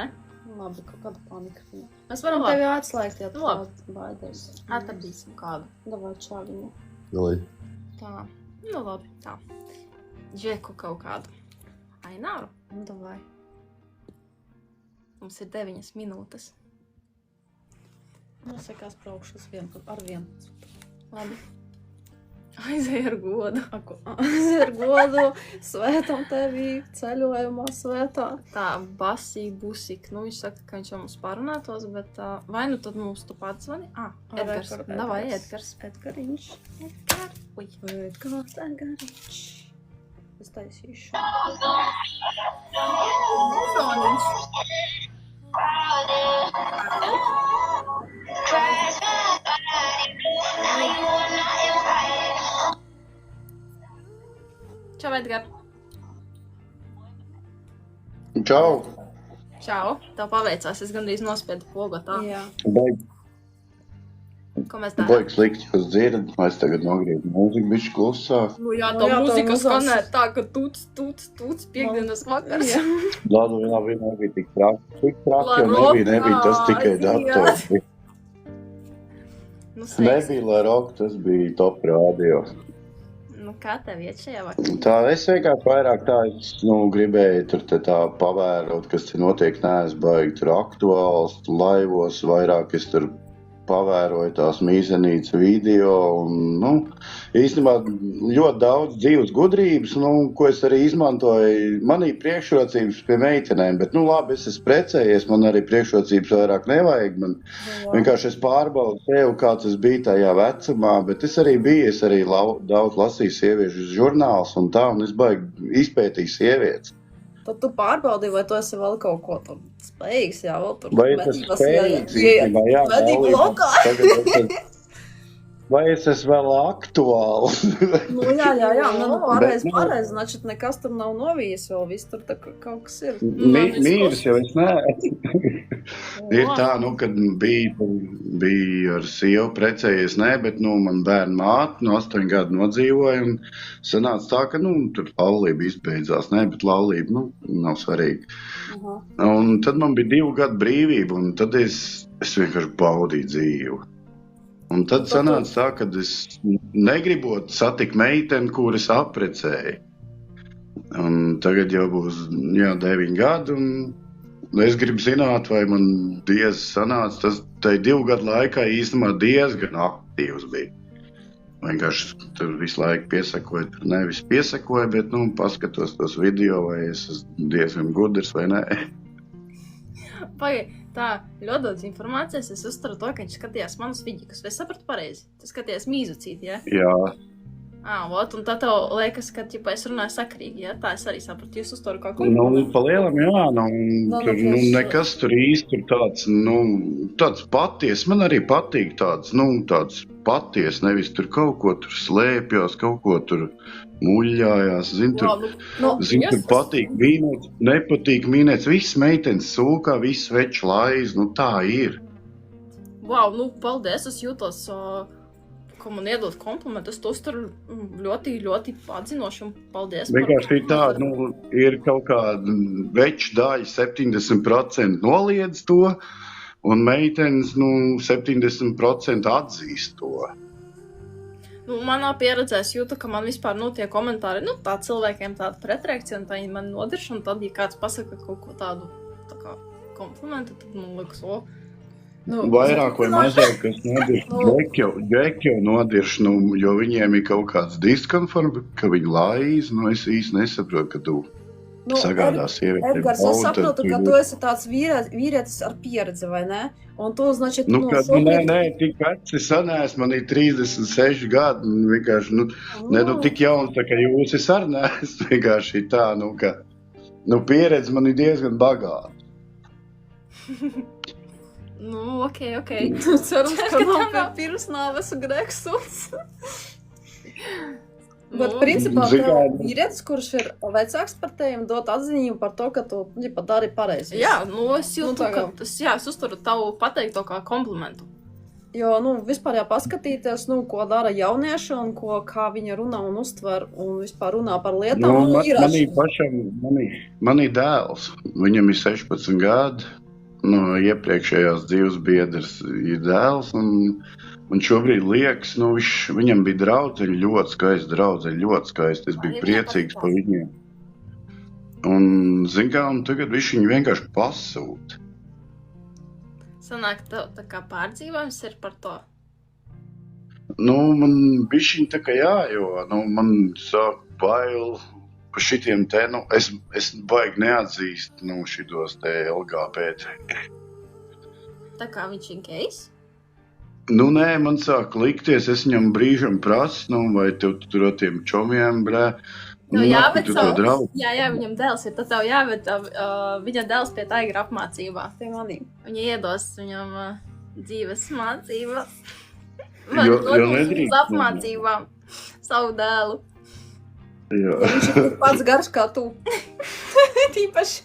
Speaker 2: Labi, kaut kāda panika. Mēs
Speaker 1: Nu,
Speaker 2: varam
Speaker 1: labi.
Speaker 2: tevi atslēgt, ja tu
Speaker 1: Labi.
Speaker 2: baidēs.
Speaker 1: Atradīsim kādu.
Speaker 2: Davai čāviņu.
Speaker 3: Vai?
Speaker 1: Tā. Nu labi, tā. Džeku kaut kādu. Aināru.
Speaker 2: Nu, davai.
Speaker 1: Mums ir 9 minūtes.
Speaker 2: Nosakās braukšu uz vienu, ar vienu.
Speaker 1: Labi. Aizēj ar godu.
Speaker 2: Ar godu, svētam tevi, ceļojumā svētā.
Speaker 1: Tā, basī, busik. Nu, viņš saka, ka viņš jau mums parunātos, bet vai nu tad mums tu pats zvani? Edgars. Davai, Edgars.
Speaker 2: Edgariņš.
Speaker 1: Edgars. Uj.
Speaker 2: Edgars, Edgariņš. Es taisīšu.
Speaker 1: Zoniņš. Čau, Edgar.
Speaker 6: Čau!
Speaker 1: Čau. Tev paveicās, es gandrīz nospiedu pogu tā.
Speaker 2: Jā.
Speaker 1: Ko mēs darām?
Speaker 6: Baigs likt, jūs dzirdat, es tagad nogriezu mūziku, bišķi klusāk.
Speaker 1: Nu jā,
Speaker 2: Nu
Speaker 1: tā
Speaker 2: jā, tā
Speaker 1: mūzika
Speaker 2: mūzās.
Speaker 1: skanē tā, ka tuc piekdienas vakars.
Speaker 2: Jā.
Speaker 6: Labi, nebija tik traki. Tik traki jau
Speaker 1: La
Speaker 6: nebija, tas tikai
Speaker 1: roka,
Speaker 6: dators.
Speaker 1: Nu, sveiks.
Speaker 6: Nebija La Roka, tas bija top radio.
Speaker 1: Nu, kā tev iet šajā vakarā?
Speaker 6: Tā, es vienkārši vairāk tā, es gribēju tur te tā pavērot, kas te notiek, neesmu baigi tur aktuāls, laivos, vairāk es tur pavēroju tās mīzenītas video un, īstenībā ļoti daudz dzīves gudrības, ko es arī izmantoju. Man ir priekšrocības pie meitenēm, bet, labi, es esmu precējies, man arī priekšrocības vairāk nevajag. Man vienkārši es pārbaudu sev, kāds es biju tajā vecumā, bet es arī daudz lasīju sieviešu žurnālus un tā, un es baigi izpētīju sievietes.
Speaker 2: Tad tu pārbaudīji, vai tu esi vēl kaut ko tur spējīgs, jā, vēl tur.
Speaker 6: Vai es esmu spējīgs, īstenībā, jā,
Speaker 2: Vedību lokā.
Speaker 6: Vai es esmu vēl aktuāls?
Speaker 2: Nu, jā, pareizi, значит, nekas tur nav novījis vēl, viss tur tā kaut kas ir.
Speaker 6: Mīrs jau es neesmu. Ir tā, kad bija ar sievu precējies, bet, man bērnu māte 8 gadu nodzīvoja, un sanāca tā, ka, tur laulība izbeidzās, bet laulība, nav svarīga. Un tad man bija 2 gadu brīvība, un tad es vienkārši baudīju dzīvi. Un tad sanāca tā, ka es negribot satikt meiteni, kuras apprecēju. Un tagad jau būs 9 gadi, un es gribu zināt, vai man diez sanāca. Tas 2 gadu laikā īstenībā diezgan aktīvs bija. Vienkārši tur visu laiku piesakoju, tur nevis piesakoju, bet paskatos tos video, vai es esmu diezgan gudrs vai nē.
Speaker 1: Pagaid, tā, ļoti daudz informācijas. Es uzturu to, ka viņš skatījās manus vidīkus. Vai sapratu pareizi? Tu skatījās mīzucīti, ja?
Speaker 6: Jā.
Speaker 1: Un tā tev liekas, ka es runāju sakarīgi, ja? Tā es arī sapratu. Jūs uzturu kaut ko?
Speaker 6: Pa lielam, jā. Tur nekas tur īsti ir tāds paties. Man arī patīk tāds paties. Nevis tur kaut ko tur slēpjās, kaut ko tur muļļājās. Tur patīk mīnēts, nepatīk mīnēts. Viss meitenes sūkā, viss veču laiz. Tā ir.
Speaker 1: Wow, paldies. Es jūtos, ka man iedod komplimentus. Tu uztur ļoti, ļoti atzinoši un paldies.
Speaker 6: Vienkārši ir tā, ir kaut kāda veču daļa 70% noliedz to, un meitenes 70% atzīst to.
Speaker 1: Manā pieredzē es jūtu, ka man vispār tie komentāri, tā cilvēkiem tāda pretreakcija, un tā viņi man nodirš, un tad, ja kāds pasaka kaut ko tādu tā kā komplimentu, tad man liekas,
Speaker 6: vairāk vai mazāk, kas nodirš, Džeki jau nodirš, jo viņiem ir kaut kāds diskomforts, ka viņi laiz, es īsti nesaprotu, ka tu sagādā sievietēm.
Speaker 2: Edgars, es saprotu, ka tu esi tāds vīrietis ar pieredzi, vai ne? Un tu, значит,
Speaker 6: nē, tik veci sanēs, man ir 36 gadi, vienkārši, tik jauns, tā kā jūs es arī neesmu, vienkārši tā, ka, pieredze man ir diezgan bagāta.
Speaker 1: Nu, ok.
Speaker 2: Cerams, ka nav pie pirms nāves Gregsuns. Bet, principā, tev vīrietis, kurš ir vecāks par tevi, dot atziņu par to, ka tu dari pareizi.
Speaker 1: Jā, es jūtu, ka es uzturu tavu pateikto kā komplimentu.
Speaker 2: Jo, vispār paskatīties, ko dara jaunieši un kā viņi runā un uztver un vispār runā par lietām.
Speaker 6: Manī dēls, viņam ir 16 gadi, iepriekšējās dzīves biedrs ir dēls, un šobrīd liekas, viņam bija draudzeņi, ļoti skaisti, es biju priecīgs par viņiem. Un, un tagad viņš viņu vienkārši pasūta.
Speaker 1: Sanāk, tev tā kā pārdzīvojums ir par to?
Speaker 6: Man bišķiņ tā kā jā, jo, man sāk bail par šitiem te, es baigi neatzīst, šitos te LGBT.
Speaker 1: Tā kā viņš ir gejs?
Speaker 6: Nē, man sāk likties, es viņam brīžam prasu, vai tev tur ar tiem čomiem, blē.
Speaker 1: Jā, viņam dēls ir, tad tev jāved viņa dēls pie Taigra apmācībā.
Speaker 2: Pie manīm.
Speaker 1: Viņa iedos viņam dzīves mācības.
Speaker 6: Jo nedrīkst.
Speaker 1: Uz apmācībām savu dēlu.
Speaker 6: Jā.
Speaker 2: Viņš ir pats garš kā tu. Tīpaši.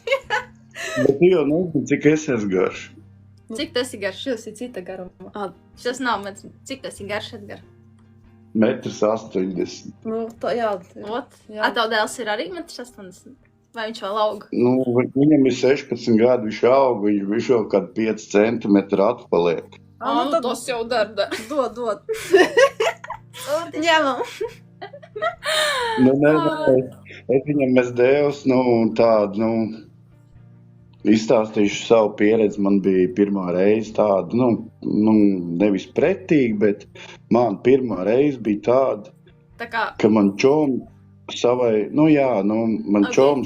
Speaker 6: Bet tu jau nezinu, cik es esmu garš.
Speaker 1: Cik tas ir garš? Šis ir cita garuma. Šis nav metrs. Cik tas ir garš, Edgar?
Speaker 6: 1,80 m.
Speaker 2: Jā.
Speaker 1: Tev dēls ir arī 1,80 m? Vai viņš vēl aug?
Speaker 6: Viņam ir 16 gadi, viņš aug, viņš vēl kādu 5 centimetru atpaliek.
Speaker 2: Tad
Speaker 1: tas jau dara.
Speaker 2: Dod. Ņemam.
Speaker 6: Es viņam devis, tādu, izstāstīšu savu pieredzi. Man bija pirmā reize tāda, nevis pretīga, bet man pirmā reize bija tāda, ka man čoms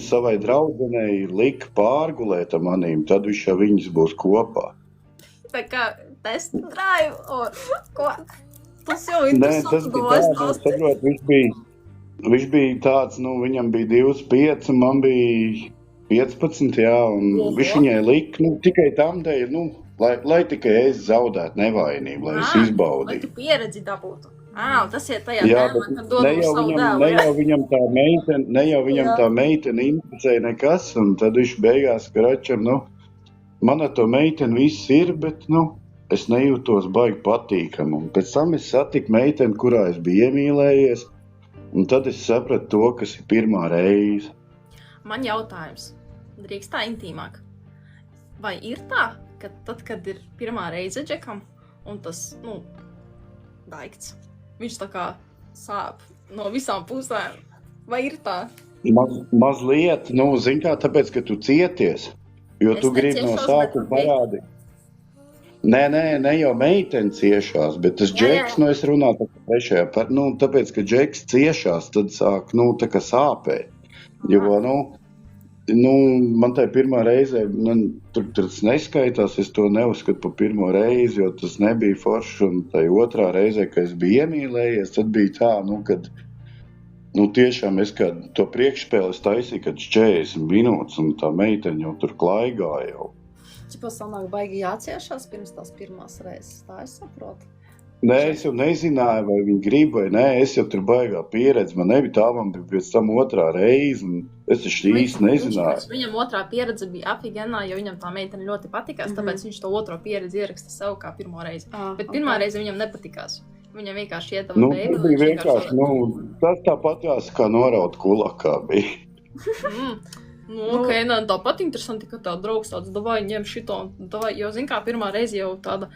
Speaker 6: savai draudzenei lika pārgulēt ar manīm, tad viņš ar viņas būs kopā.
Speaker 1: Tā kā test drive, ko?
Speaker 2: Tas jau interesanti.
Speaker 6: Viņš bija tāds, viņam bija 25, man bija 15, jā, un viņš viņai lika, tikai tam dēļ, lai tikai es zaudētu nevainību, lai es izbaudītu.
Speaker 1: Lai tu pieredzi dabūtu. Tas ir tajā tēmā, kad dod uz savu dēlu.
Speaker 6: Ne jau viņam tā meitene interesēja nekas, un tad viņš beigās kračam, man ar to meiteni viss ir, bet, es nejūtos baigi patīkam. Un pēc tam es satiku meiteni, kurā es biju iemīlējies, un tad es sapratu to, kas ir pirmā reize.
Speaker 1: Man jautājums, drīkst tā intīmāk. Vai ir tā, ka tad, kad ir pirmā reize Džekam, un tas, daikts, viņš tā kā sāp no visām pusēm, vai ir tā?
Speaker 6: Mazliet, zin kā, tāpēc, ka tu cieties, jo tu gribi no sākuma parādīt. Nē, jau meiteni ciešās, bet tas Džeks, es runāju trešajā, tāpēc, ka Džeks ciešās, tad sāk, tā kā sāpēt. Jo, man tajā pirmā reizē, tur tas neskaitās, es to neuzskatu par pirmo reizi, jo tas nebija forši, un tajā otrā reizē, kad es biju iemīlējies, tad bija tā, kad, tiešām es kā to priekšspēles taisīju, kad 40 minūtes, un tā meiteņa jau tur klaigāja jau.
Speaker 2: Čipa sanāk baigi jāciešās pirms tās pirmās reizes, tā es saprotu.
Speaker 6: Nē, es jau nezināju, vai viņi grib vai nē, es jau tur baigā pieredzi, man nebija tā, man bija pēc tam otrā reize, un es taču īsti nezināju.
Speaker 1: Viņam otrā pieredze bija afigenā, jo viņam tā meitene ļoti patikās, tāpēc viņš to otro pieredzi ieraksta sev kā pirmo reizi. Bet pirmā reize viņam nepatikās. Viņam vienkārši iedama beigu.
Speaker 6: Tas bija vienkārši, tas tāpatās kā noraut kulakā bija.
Speaker 1: Tāpat interesanti, ka tā draugs tāds, davai ņem šito, jo, zin kā, pirmā reize jau tāda,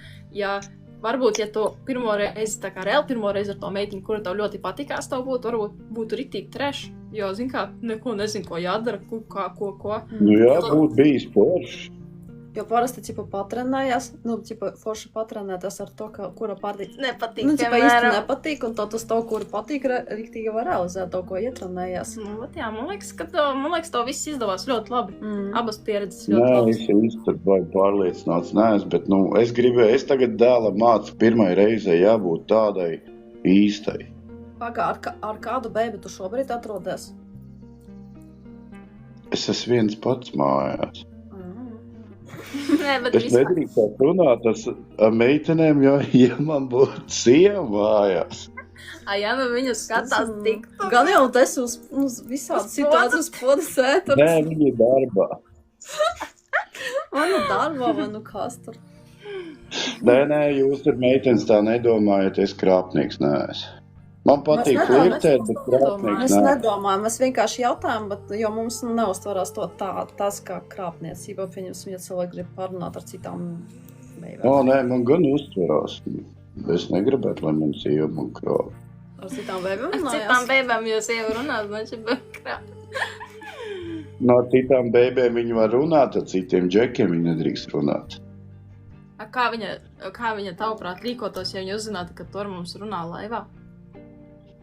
Speaker 1: varbūt, ja to pirmo reizi, tā kā reāli pirmo reizi ar to meitiņu, kura tev ļoti patikās tev varbūt būtu ritīgi treš, jo, zin kā, neko nezinu, ko jādara, ko.
Speaker 6: Būtu bijis forši.
Speaker 2: Jo parasti, patrenējās, forši patrenēties ar to, kura patīk.
Speaker 1: Nepatīk,
Speaker 2: īsti nepatīk, un tas tev, kura patīk, riktīgi var realizēt to, ko ietrenējās.
Speaker 1: Man liekas, to viss izdevās ļoti labi. Abas pieredzes ļoti labi.
Speaker 6: Nē, es tur baigi pārliecināts neesmu, bet, es tagad dēlam mācu pirmai reizei jābūt tādai īstai.
Speaker 2: Pagā, ar kādu beibi tu šobrīd atrodies?
Speaker 6: Es esmu viens pats mājās.
Speaker 1: Nē, bet
Speaker 6: Es nedrīkst runāt ar meitenēm, jo, ja man būtu sieva mājās.
Speaker 1: Ja nu viņu skatās tiktu.
Speaker 2: Gan jau tas uz visādi situācijas podas ētars.
Speaker 6: Nē, viņi ir darbā.
Speaker 2: Vai nu darbā, vai nu kas tur.
Speaker 6: Nē, jūs tur meitenes tā nedomājat, es krāpnieks neesmu. Man patīk flirtēt, bet krāpnieks
Speaker 2: Mēs nedomājam, mēs vienkārši jautājam, bet, jo mums neuztvarās to tas kā krāpniecība, pieņemsim, ja cilvēki grib parunāt ar citām beibēm.
Speaker 6: Nē, man gan uztverās. Es negribētu, lai man sieva man krāp.
Speaker 2: Ar citām beibēm
Speaker 1: Ar
Speaker 2: runājās?
Speaker 1: citām beibēm jūs jau runāt, man šī krāp.
Speaker 6: No citām beibēm viņi var runāt, ar citiem džekiem viņi nedrīkst runāt.
Speaker 1: Kā viņa tavuprāt rīkotos, ja viņa uzzinātu, ka tu ar mums runā laivā?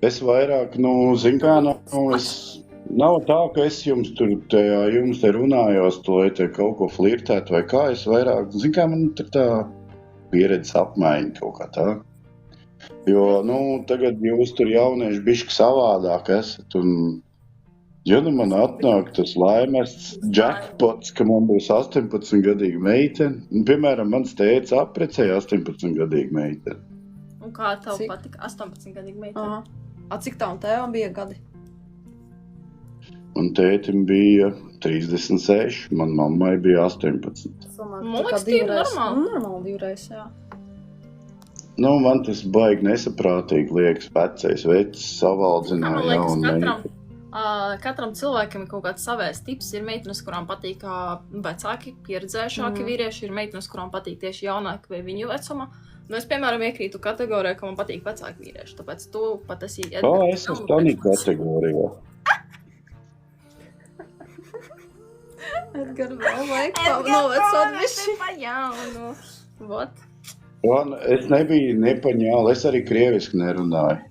Speaker 6: Es vairāk, zin kā, nav tā, ka es jums te runājos, lai te kaut ko flirtētu vai kā, es vairāk, zin kā, man ir tā pieredzes apmaiņa kaut kā tā. Jo, tagad jūs tur jaunieši bišķi savādāk esat, un ja man atnāk tas laimes jackpots, ka man būs 18-gadīga meitene, un, piemēram, mans tēvs apprecēja 18-gadīga meitene.
Speaker 1: Un kā tev patika 18-gadīga meitene?
Speaker 2: Cik tā un tevam bija gadi?
Speaker 6: Un tētim bija 36, man mammai bija 18.
Speaker 1: Man liekas, tie ir normāli.
Speaker 2: Normāli divreiz, jā.
Speaker 6: Man tas baigi nesaprātīgi liekas, vecais vecs savaldzināja jaunu meiteni.
Speaker 1: Katram cilvēkam ir kaut kāds savējs tips. Ir meitenes, kurām patīk vecāki, pieredzējušāki vīrieši, ir meitenes, kurām patīk tieši jaunāki vai viņu vecuma. Es, piemēram, iekrītu kategorijā, ka man patīk vecāki vīrieši, tāpēc tu pat esi Edgars.
Speaker 6: Es esmu tādā kategorijā.
Speaker 2: Edgars vēl vajag novecot viši.
Speaker 1: Pa jaunu. Vot.
Speaker 6: Es nebiju nepaņāli, es arī krieviski nerunāju.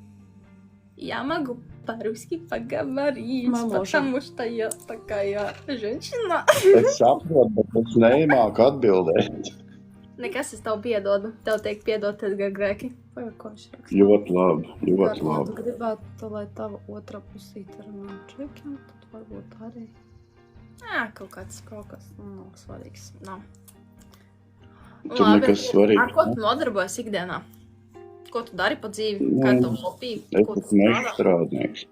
Speaker 1: Я могу по-русски поговорить, потому что я такая женщина.
Speaker 6: Es saprotu, bet es nemāku atbildēt.
Speaker 1: Nekas, es tev piedodu. Tev tiek piedot Edgar grēki. Vai ko viņš raksta?
Speaker 6: Ļoti labi.
Speaker 2: Tu gribētu, lai tava otrā pusīte runā čekiem, tad varbūt arī.
Speaker 1: Kaut kas nav svarīgs. Nav.
Speaker 6: Tur nekas svarīgs.
Speaker 1: Ar ko tu nodarbojas ikdienā? Ko tu dari pa dzīvi? Kā tev hobija?
Speaker 6: Es esmu mežstrādnieks.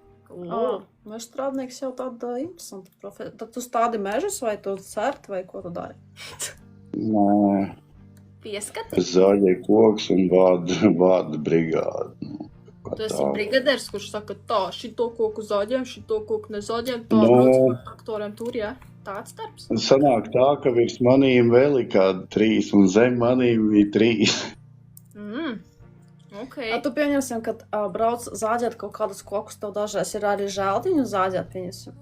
Speaker 2: Mežstrādnieks jau tāda interesanta profesija. Tad tu stādi mežus vai tu cert vai ko tu dari?
Speaker 6: Nē.
Speaker 1: Pieskati?
Speaker 6: Es zāģēju koks un vādu brigādi.
Speaker 1: Tu esi brigadieris, kurš saka tā, šito koku zāģēm, šito koku nezāģēm, tā brauc par traktoriem tur, jā? Tāds darbs?
Speaker 6: Sanāk tā, ka virs manīm vēl ir kādi 3 un zem manīm bija 3.
Speaker 1: Okay.
Speaker 2: Tu pieņemsim, kad brauc zāģēt kaut kādus kokus, tev dažreiz ir arī žēl viņu zāģēt, pieņemsim?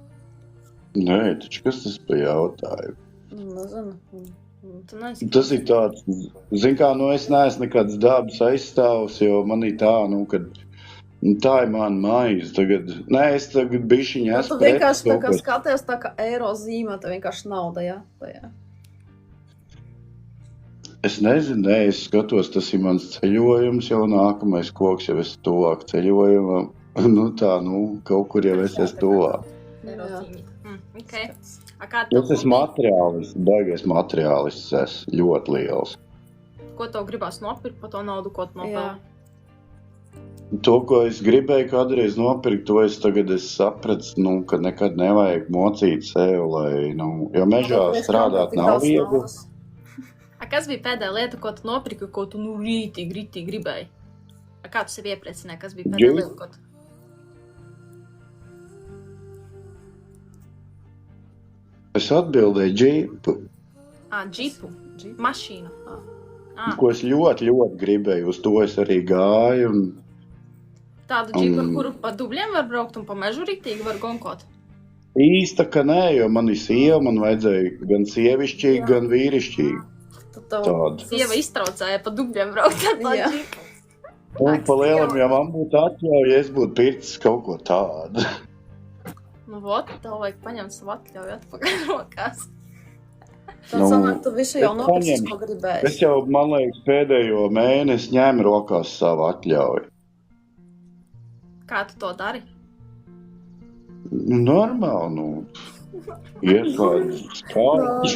Speaker 6: Nē, taču kas tas pa jautājumu?
Speaker 2: Nezinu.
Speaker 6: Tas ir tāds, zin kā, es neesmu nekāds dabas aizstāvs, jo man ir tā, kad tā ir mana maize tagad. Nē, es tagad bišķiņi esmu
Speaker 2: pret. Tu vienkārši tā kā skaties tā kā eiro zīmē, tā vienkārši nauda, jā?
Speaker 6: Es nezinu, es skatos, tas ir mans ceļojums, jau nākamais koks, jau es tuvāk ceļojumam. Kaut kur jau es esmu tuvāk.
Speaker 1: Okay.
Speaker 6: Es esmu materiālists, baigais materiālists, esmu ļoti liels.
Speaker 1: Ko tev gribās nopirkt par to naudu, ko tu nopelni?
Speaker 6: To, ko es gribēju kādreiz nopirkt, to es tagad sapratu, ka nekad nevajag mocīt sev, lai, jo mežā strādāt nav viegli.
Speaker 1: Kas bija pēdējā lieta, ko tu nopirki, ko tu rītīgi gribēji? Kā tu sevi iepriecināji, kas bija pēdējā lieta, ko tu?
Speaker 6: Es atbildēju džipu.
Speaker 1: Džipu? Mašīnu.
Speaker 6: Ko es ļoti, ļoti gribēju, uz to es arī gāju.
Speaker 1: Tādu džipu, ar kuru pa dubļiem var braukt un pa mežu rītīgi var gonkot?
Speaker 6: Īsta, ka nē, jo man ir sieva, man vajadzēja gan sievišķīgi, gan vīrišķīgi. Tādu.
Speaker 1: Sieva iztraucēja pa dubļiem braukt ar tā džipu.
Speaker 6: Un pa lielam, ja man būtu atļauja, es būtu pircis kaut ko tādu.
Speaker 1: Tev vajag paņemt savu atļauju atpakaļ rokās.
Speaker 2: Tad sanāk, tu visu jau nopircis, ko gribēji.
Speaker 6: Es jau, man liekas, pēdējo mēnesi ņēmu rokās savu atļauju.
Speaker 1: Kā tu to dari?
Speaker 6: Normāli, Ieslēdz skāpus.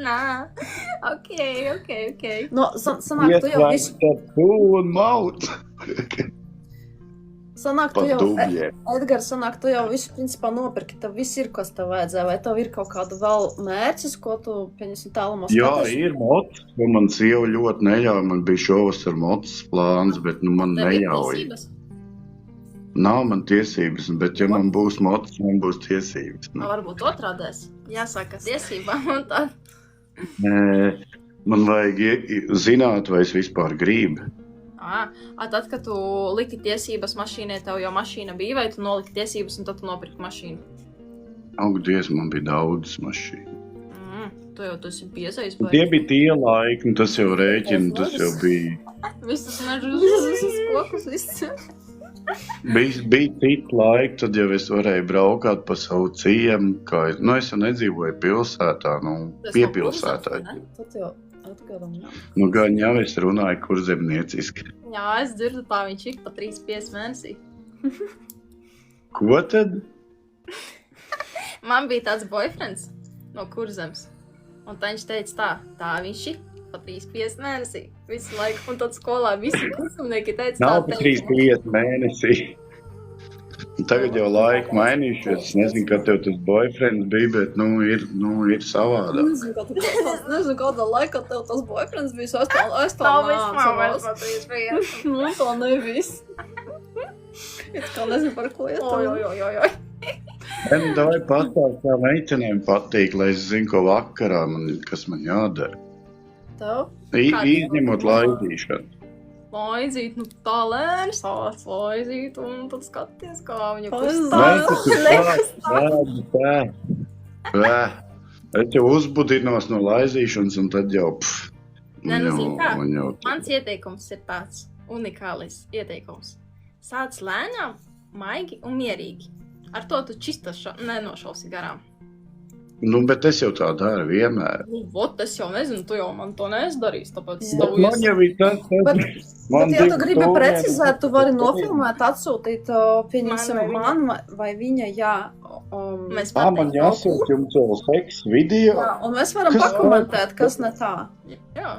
Speaker 1: Nā. Ok.
Speaker 2: No, sanāk, tu jau visu...
Speaker 6: Ieslēdz ar un maut.
Speaker 2: Sanāk,
Speaker 6: Pa
Speaker 2: tu jau...
Speaker 6: dubļiem.
Speaker 2: Edgars, sanāk, tu jau visu principā nopirki, tev viss ir, kas tev vajadzēja, vai tev ir kaut kāda vēl mērķis, ko tu, pieņemsim, tālumā
Speaker 6: Jā,
Speaker 2: skaties?
Speaker 6: ir mots, un man sieva ļoti neļauj, man bija šovasar mots plāns, bet nu man
Speaker 1: Tev ir
Speaker 6: neļauj.
Speaker 1: tiesības?
Speaker 6: Nav man tiesības, bet ja man būs mots, man būs tiesības. Nu.
Speaker 1: Varbūt otrādēs. Jāsaka tiesībām un tā.
Speaker 6: Man vajag zināt, vai es vispār gribu.
Speaker 1: Tad, kad tu liki tiesības mašīnai, tev jau mašīna bija, vai tu noliki tiesības un tad tu nopirki mašīnu?
Speaker 6: Ak, Dievs, man bija daudz mašīnu.
Speaker 1: Tu jau tas ir piesais.
Speaker 6: Tie bija tie laiki, un tas jau rēķina, tas jau bija.
Speaker 1: Viss tas mežus, visus kokus, viss.
Speaker 6: Bija citi laiki, tad jau es varēju braukāt pa savu ciemu, kā es jau nedzīvoju pilsētā, piepilsētā.
Speaker 2: Tad jau atgadam.
Speaker 6: Gan jau es runāju, kur zemnieciski.
Speaker 1: Jā, es dzirdu tā viņš ik pa 3-5 mēnesī.
Speaker 6: Ko tad?
Speaker 1: Man bija tāds boyfriends no Kurzemes. Un tā viņš teica tā viņš ir pa 3-5 mēnesī. Visu laiku. Un tad skolā visi kursumnieki teica
Speaker 6: Nav pa 3-5 mēnesī. Tagad jau laika mainījušies. Es nezinu, kad tev tas boyfriends bija, bet ir savādāk.
Speaker 2: Nezinu, kādā laikā tev tas boyfriends bija. Es tā
Speaker 1: Nav vairs pa 3-5.
Speaker 2: Nu, tā nevis. Es kā nezinu, par ko iet.
Speaker 1: Oj.
Speaker 6: Davai pastāst, kā meitenēm patīk, lai es zinu, ko vakarā kas man jādara.
Speaker 2: Tev?
Speaker 6: Izņemot laidīšanu.
Speaker 1: Laizīt, tā lēni sāc laizīt, un tad skaties, kā viņa
Speaker 6: Es jau uzbudinos no laizīšanas, un tad jau...
Speaker 1: Mans ieteikums ir tāds unikālis ieteikums. Sāc lēnām, maigi un mierīgi. Ar to tu čistas nenošausi garām.
Speaker 6: Bet es jau tā daru vienmēr.
Speaker 1: Es jau nezinu, tu jau man to neizdarīsi, tāpēc
Speaker 6: Man jau ir tas...
Speaker 2: Bet ja tu gribi precizēt, tu vari nofilmēt, atsūtīt, pieņemsim man vai viņa, jā.
Speaker 6: Man jāsūt jums vēl seks video.
Speaker 2: Jā, un mēs varam pakomentēt, kas ne tā.
Speaker 1: Jā.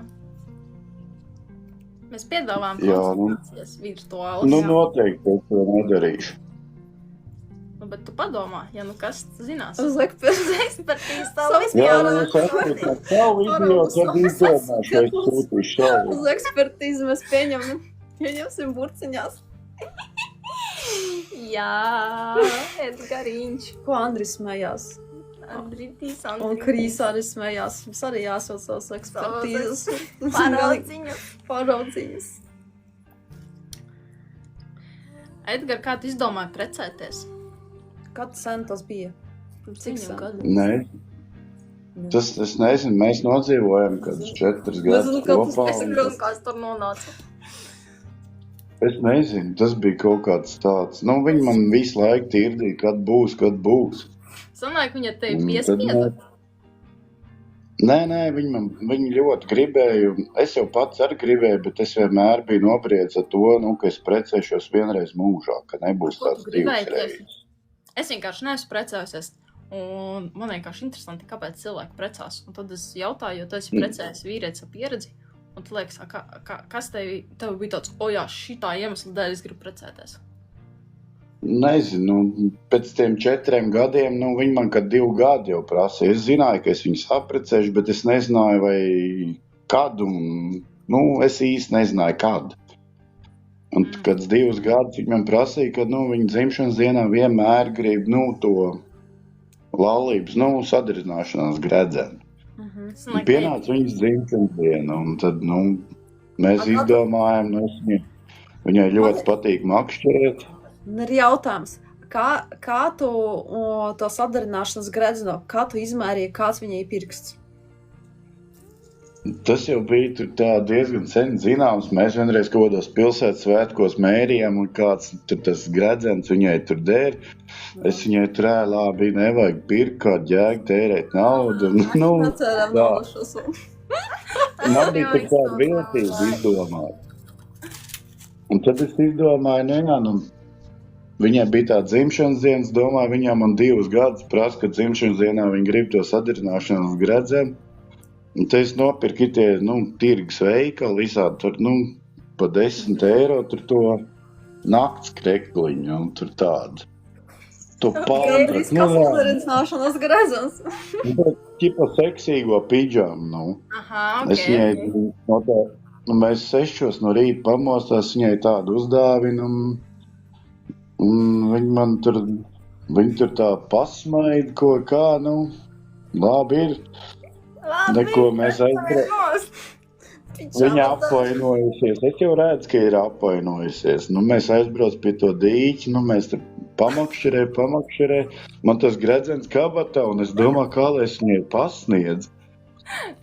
Speaker 1: Mēs piedāvājam konsultācijas virtuāli.
Speaker 6: Noteikti es to nedarīšu.
Speaker 1: Bet tu padomā, ja kas zinās.
Speaker 2: Uz ekspertīzes
Speaker 6: savu video, tad izdomāšu, es sūtīšu savu.
Speaker 2: Uz ekspertīzi mēs pieņemsim burciņās.
Speaker 1: Jā, Edgariņš.
Speaker 2: Ko Andris smējās?
Speaker 1: Andritīs.
Speaker 2: Un Krīs arī smējās. Mums arī jāsūt savas ekspertīzes. Pāraudziņas.
Speaker 1: Edgar, kā tu izdomāji precēties?
Speaker 2: Kad sen tas bija?
Speaker 1: Cik sen gadu?
Speaker 6: Nē. Es nezinu, mēs nodzīvojam kādus 4 gadus kopā.
Speaker 1: Es nezinu, kāds tur nonāca.
Speaker 6: Es nezinu, tas bija kaut kāds tāds. Viņi man visu laiku tirdīja, kad būs.
Speaker 1: Sanāk, viņa tevi piespieda?
Speaker 6: Nē, viņi ļoti gribēja. Es jau pats arī gribēju, bet es vienmēr biju nobriedis ar to, ka es precēšos vienreiz mūžā, ka nebūs tāds 2 reizes.
Speaker 1: Es vienkārši neesmu precējusies, un man vienkārši interesanti, kāpēc cilvēki precās. Un tad es jautāju, jo tu esi precējis vīrietis ar pieredzi, un tu liekas, kas tev bija tāds, šitā iemesla dēļ es gribu precēties?
Speaker 6: Nezinu, pēc tiem 4 gadiem, viņi man kad 2 gadi jau prasīja. Es zināju, ka es viņus apprecēšu, bet es nezināju, vai kad, un es īsti nezināju, kad. Un kad 2 gadus viņi man prasīja, ka viņa dzimšanas dienā vienmēr grib to laulības, sadarināšanās gredzenu. Pienāca viņas dzimšanas diena, un tad mēs izdomājam, viņai ļoti patīk makšķerēt.
Speaker 2: Un ir jautājums, kā tu to sadarināšanas gredzenu, kā tu izmērīji, kāds viņai pirksts?
Speaker 6: Tas jau bija diezgan sen zināms. Mēs vienreiz kaut kādos pilsētas svētkos mērījām, un kāds tas gredzens viņai tur dēļ. Es viņai turēju, labi, nevajag pirkt, kādu jēgu tērēt naudu. Man bija tāda vietība izdomāt. Un tad es izdomāju, viņai bija tā dzimšanas dienas, domāju, viņām man 2 gadus prasa, ka dzimšanas dienā viņi grib to sadarināšanas gredzenu. Un te es nopirku tie, tirgus veikali, visādi tur, pa 10 eiro tur to nakts krekliņu, un tur tādu. To
Speaker 2: Gandrīz kā sadarināšanas grezens.
Speaker 6: Ķipa seksīgo pidžamu,
Speaker 1: Aha,
Speaker 6: Es viņai, mēs 6 no rīta pamostās, viņai tādu uzdāvinu, un viņi tur tā pasmaida, ko kā, labi ir. Neko mēs aizbrauc. Viņa apvainojusies. Es jau redzu, ka ir apvainojusies. Mēs aizbrauc pie to dīķi, mēs tur pamakšķirē. Man tas gredzens kabatā, un es domāju, kā lai es viņai pasniedzu.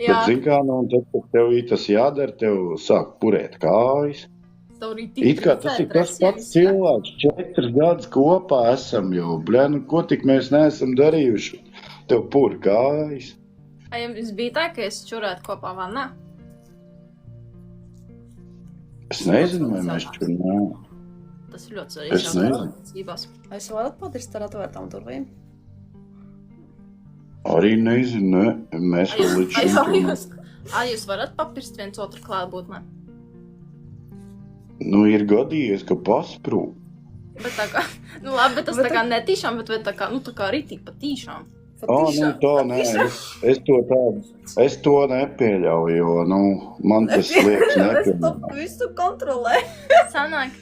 Speaker 6: Bet, zin kā, tad, kad tev tas jādara, tev sāk purēt kājas. It kā tas ir tas pats cilvēks. 4 gadus kopā esam jau. Ko tik mēs neesam darījuši? Tev pur kājas.
Speaker 1: Vai jums bija tā, ka es čurētu kopā vannā?
Speaker 6: Es nezinu, vai mēs čurnām.
Speaker 1: Tas ir ļoti svarīgi.
Speaker 6: Es nezinu.
Speaker 2: Es varat padirst ar atvērtām durvīm?
Speaker 6: Arī nezinu, ne. Mēs vēl līdz šim.
Speaker 1: Jūs varat papirst viens otru klātbūtnē?
Speaker 6: Ir gadījies, ka pasprūk.
Speaker 1: Bet tā kā, labi, bet tas tā kā netīšām, bet tā kā ritīgi patīšām.
Speaker 6: Tā nē, es to nepieļauju, jo, man tas liekas nepieļauju.
Speaker 2: Visu kontrolē.
Speaker 1: Sanāk,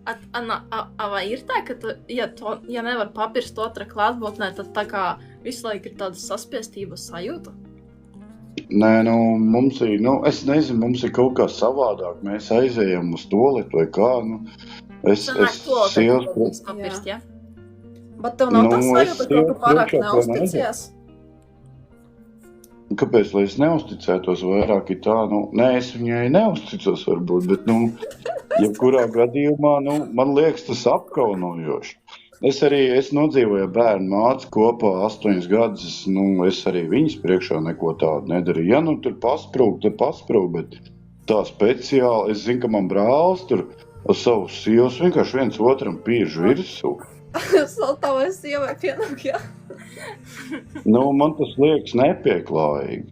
Speaker 1: vai ir tā, ka tu, ja nevar papirst otra klātbūtnē, tad tā kā visu laiku ir tāda saspiestības sajūta?
Speaker 6: Nē, mums ir, es nezinu, mums ir kaut kā savādāk, mēs aizējam uz toaletu vai kā,
Speaker 1: Sanāk, toaletu papirst, ja?
Speaker 2: Bet tev nav tas sajūta, ka tu pārāk neusticies?
Speaker 6: Kāpēc, lai es neusticētos vairāk ir tā, nē, es viņai neusticos varbūt, bet, jebkurā gadījumā, man liekas tas apkaunojoši. Es nodzīvoju bērnu māci kopā 8 gadus, es arī viņas priekšā neko tādu nedarīju. Ja tur pasprūk, tad pasprūk, bet tā speciāli, es zinu, ka man brālis tur uz savus sievas vienkārši viens otram pīrž virsū.
Speaker 2: Saltāvai sievai pienāk, jā?
Speaker 6: Man tas liekas nepieklājīgi.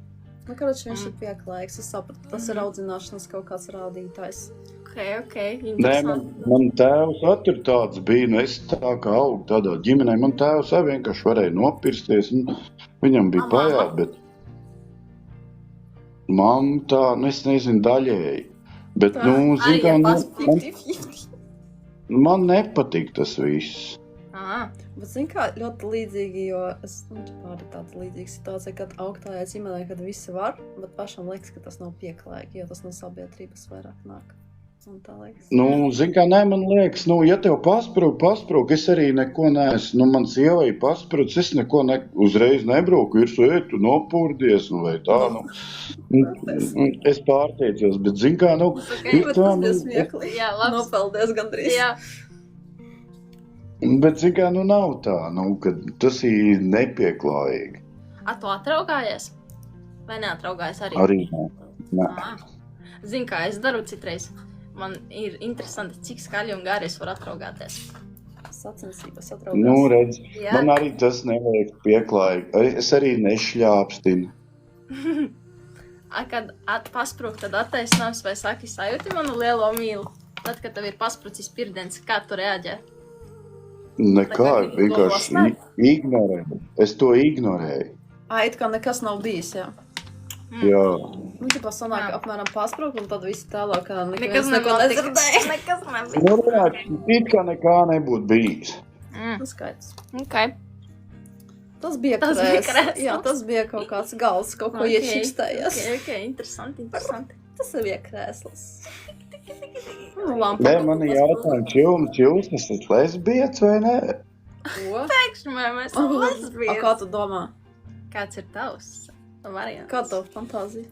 Speaker 2: Karoči, viņš ir pieklājīgs. Es sapratu, tas ir audzināšanas kaut kāds rādītājs.
Speaker 1: Ok,
Speaker 6: Nē, man tēvs tur tāds bija, es tā kā augu tādā ģimenē, man tēvs vienkārši varēja nopirsties, viņam bija pajāt, bet man tā, es nezinu, daļēji. Bet, zin kā, man nepatīk tas viss.
Speaker 2: Bet zin kā, ļoti līdzīgi, jo es pāri tāda līdzīga situācija, kad augtājā ģimenē, kad visi var, bet pašam liekas, ka tas nav pieklājīgi, jo tas no sabiedrības vairāk nāk. Un tā liekas.
Speaker 6: Zin kā, nē, man liekas, ja tev pasprūk, es arī neko neesmu, man sievai pasprūc, es neko uzreiz nebrauku, tu nopūrdies, vai tā, es pārteicos, bet zin kā,
Speaker 2: ir tā,
Speaker 1: Jā, labi.
Speaker 2: Nopeldies gandrīz.
Speaker 1: Jā.
Speaker 6: Bet, zin kā, nav tā, ka tas ir nepieklājīgi.
Speaker 1: Tu atraugājies? Vai neatraugājies arī?
Speaker 6: Arī nē.
Speaker 1: Zin kā, es daru citreiz. Man ir interesanti, cik skaļi un gari es varu atraugāties.
Speaker 2: Sacensības atraugās.
Speaker 6: Redz, man arī tas nevajag pieklājīgi. Es arī nešļāpstinu.
Speaker 1: Kad pasprūk, tad attaisnās vai saki, sajūti manu lielo mīlu. Tad, kad tev ir pasprūcis pirdens, kā tu reaģē?
Speaker 6: Nekā, vienkārši ignorēju. Es to ignorēju.
Speaker 2: It kā nekas nav bijis, jā.
Speaker 6: Jā.
Speaker 2: Tipā sanāk apmēram pasprūk, un tad visi tālāk, kā
Speaker 1: nekas
Speaker 2: neko nedzirdēja.
Speaker 1: Nekas nebija.
Speaker 6: It kā nekā nebūtu bijis.
Speaker 2: Skaidrs.
Speaker 1: Ok.
Speaker 2: Tas bija krēsls. Jā, tas bija kaut kāds gals, kaut ko iečikstējies.
Speaker 1: Ok, interesanti.
Speaker 2: Tas bija krēsls.
Speaker 6: Nē, man ir jautājums, jūs esat lesbietis vai nē?
Speaker 2: Ko?
Speaker 1: Pēkšņi, vai mēs esam lesbietis?
Speaker 2: Kā tu domā?
Speaker 1: Kāds ir tavs variants?
Speaker 2: Kā tev fantāzija?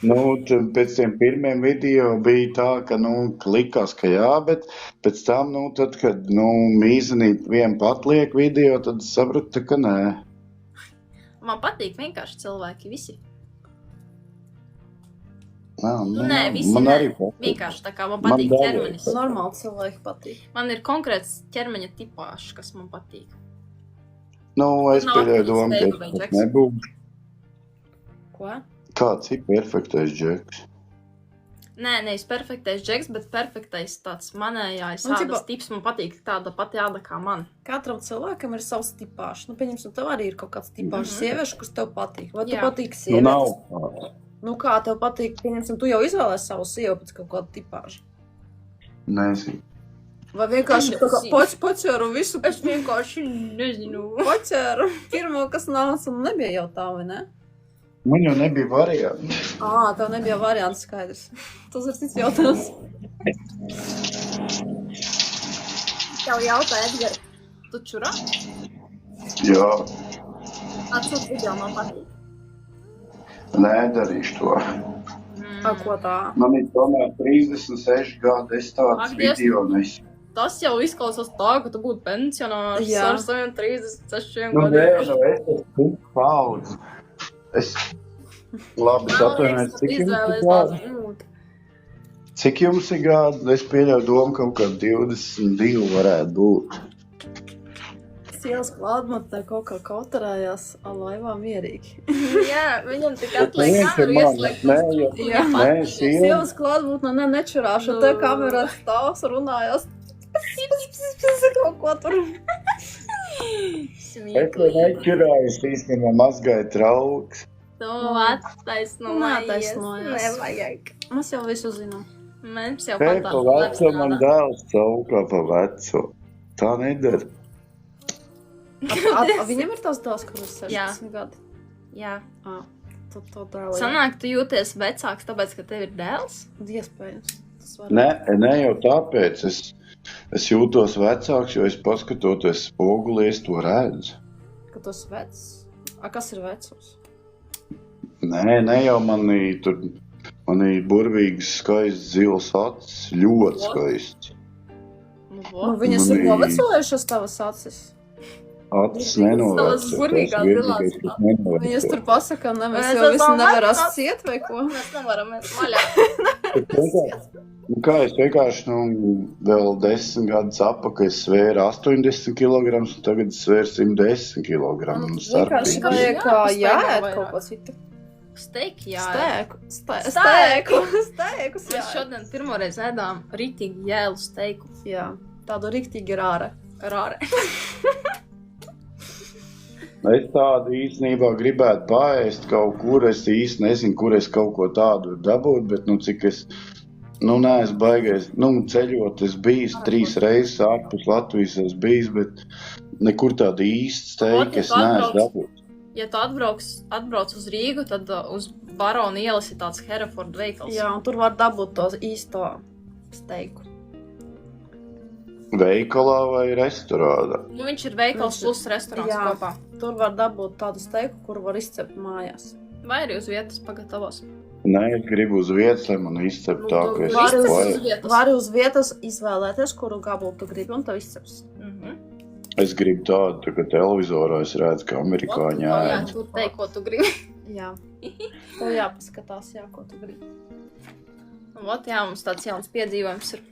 Speaker 6: Pēc tiem pirmiem video bija tā, ka, likās, ka jā, bet pēc tam, tad, kad, mīzenīt vien patliek video, tad sapratu, ka nē.
Speaker 1: Man patīk vienkārši cilvēki visi. Nē, visi
Speaker 6: man
Speaker 1: nē.
Speaker 6: arī patīk.
Speaker 1: Vienkārši tā kā man patīk
Speaker 6: Man
Speaker 1: ķermenis.
Speaker 2: Normāli cilvēki patīk.
Speaker 1: Man ir konkrēts ķermeņa tipāžs, kas man patīk.
Speaker 6: Nu, es
Speaker 1: Nav
Speaker 6: pieļauju
Speaker 1: atkarīgs
Speaker 6: domu,
Speaker 1: veidu
Speaker 6: ka
Speaker 1: vai
Speaker 6: tas
Speaker 1: džeks.
Speaker 6: nebūtu.
Speaker 1: Ko?
Speaker 6: Kāds ir perfektais džeks?
Speaker 1: Nē, nevis perfektais džeks, bet perfektais tāds manējais
Speaker 2: Un,
Speaker 1: ādas
Speaker 2: ķipa-
Speaker 1: tips. Man patīk tāda pati āda kā man.
Speaker 2: Katram cilvēkam ir savs tipāžs. Nu, pieņemsim, tev arī ir kaut kāds tipāžs sieviešu, kas tev patīk. Vai tu
Speaker 1: Jā.
Speaker 2: patīk
Speaker 6: Nu,
Speaker 2: sievietes?
Speaker 6: nav.
Speaker 2: Nu, kā tev patīk, pieņemsim, tu jau izvēlēsi savu sievu pēc kaut kāda tipāža.
Speaker 6: Nezinu.
Speaker 2: Vai vienkārši
Speaker 1: Nezinu.
Speaker 2: paķēru visu,
Speaker 1: Es vienkārši nezinu.
Speaker 2: paķēru pirmo, kas nāca, un nebija jau tā, vai ne?
Speaker 6: Man jau nebija varianti.
Speaker 2: Tev nebija variants skaidrs. Tas ir cits jautājums.
Speaker 1: Tev jautā, Edgar, tu čurā?
Speaker 6: Jā,
Speaker 1: Atsūt video man patīk.
Speaker 6: nē, darīšu to.
Speaker 2: Ko tā?
Speaker 6: Man ir tomēr 36 gadi, es tāds
Speaker 1: Ak, Dievs.
Speaker 6: video nesu.
Speaker 1: Tas jau izklausās tā, ka tu būtu pensionārs
Speaker 2: Jā.
Speaker 1: ar saviem 36
Speaker 6: Nu, nē,
Speaker 1: gadiem.
Speaker 6: nu, es esmu tik paudz. Es... Labi, es atvainojos, cik jums ir gadi? Cik jums ir gadi? Es pieļauju domu, kaut kā 22 varētu būt.
Speaker 2: Sielas klātbūtnē kaut kā kautarējās laivā mierīgi.
Speaker 1: Jā, viņam tik
Speaker 6: Bet
Speaker 1: atliek
Speaker 6: viens ir
Speaker 1: kameru
Speaker 6: man,
Speaker 1: ieslēgt.
Speaker 6: nē, jau,
Speaker 2: Jā.
Speaker 6: nē, sieva.
Speaker 2: Sielas klātbūtnē nečurāšu, te kamerā stāvs runājās. Kaut ko tur.
Speaker 6: Es to nečurāju, es īstenībā mazgāju trauks.
Speaker 1: Tu attaisnojies.
Speaker 2: Neattaisnojies.
Speaker 1: Nevajag.
Speaker 2: Mēs jau visu zinām.
Speaker 1: Mums jau
Speaker 6: Te
Speaker 1: pat
Speaker 6: pa veco man dēls caukā pa veco. Tā nedara.
Speaker 2: Viņam ir tās dēls, kuras ir
Speaker 1: Jā.
Speaker 2: 60 gadi.
Speaker 1: Jā.
Speaker 2: Tad to dēlu.
Speaker 1: Sanāk, tu jūties vecāks, tāpēc, ka tev ir dēls?
Speaker 2: Iespējams. Tas var.
Speaker 6: Ne jau tāpēc. Es jūtos vecāks, jo es paskatoties spogulī, es to redzu.
Speaker 2: Ka tu esi vecs. Kas ir vecums?
Speaker 6: Ne jau manī burvīgas skaists zils acis, ļoti skaists.
Speaker 2: Nu, viņas ir novecojušas tavas acis.
Speaker 6: Acis nenovērts.
Speaker 1: Savas burvīgās zilās
Speaker 2: Viņas tur pasaka, ne, mēs
Speaker 1: Mēs
Speaker 2: jau visi
Speaker 1: esam
Speaker 2: nevaram
Speaker 1: vecas.
Speaker 2: ciet vai ko.
Speaker 1: Mēs nevaram mēs vaļā.
Speaker 6: Kā es vienkārši, vēl 10 gadus atpakaļ es svēru 80 kg, un tagad es svēru 110 kg.
Speaker 2: Vienkārši
Speaker 1: Vienkārši
Speaker 2: vajag kā
Speaker 1: jāpastaigā
Speaker 2: jāēd
Speaker 1: vairāk.
Speaker 2: kaut ko citu.
Speaker 1: Steiki, jā.
Speaker 2: Steikus,
Speaker 1: Mēs šodien pirmoreiz ēdām ritīgi jēlu steiku.
Speaker 2: Jā, tādu riktīgi rāre.
Speaker 1: Rāre.
Speaker 6: Es tādu īstenībā gribētu paēst kaut kur, es īsti nezinu, kur es kaut ko tādu dabūt, bet, cik es, neesmu baigais, ceļot, es bijis 3 reizes ārpus Latvijas, es bijis, bet nekur tādu īsti steiki es neesmu dabūt.
Speaker 1: Ja tu atbrauc uz Rīgu, tad uz Barona ielas ir tāds Hereford veikals.
Speaker 2: Jā, un tur var dabūt to īsto steiku.
Speaker 6: Veikalā vai restorānā?
Speaker 1: Viņš ir veikals plus restorāns
Speaker 2: Jā.
Speaker 1: kopā.
Speaker 2: Tur var dabūt tādu steiku, kuru var izcept mājās.
Speaker 1: Vai arī uz vietas pagatavos.
Speaker 6: Nē, es gribu uz vietas, lai man izcep tā, ka es
Speaker 2: vari uz
Speaker 6: vajag.
Speaker 1: vietas.
Speaker 2: Vari uz vietas izvēlēties, kuru gabalu tu gribi, un tev izceps.
Speaker 6: Es gribu tādu, tā kā televizorā es redzu, ka amerikāņi
Speaker 1: Jā,
Speaker 6: ēd.
Speaker 1: tu teik, ko tu gribi.
Speaker 2: Jā. Tev jāpaskatās, jā, ko tu gribi.
Speaker 1: Ot, jā, mums tāds jauns piedzīvojums ir.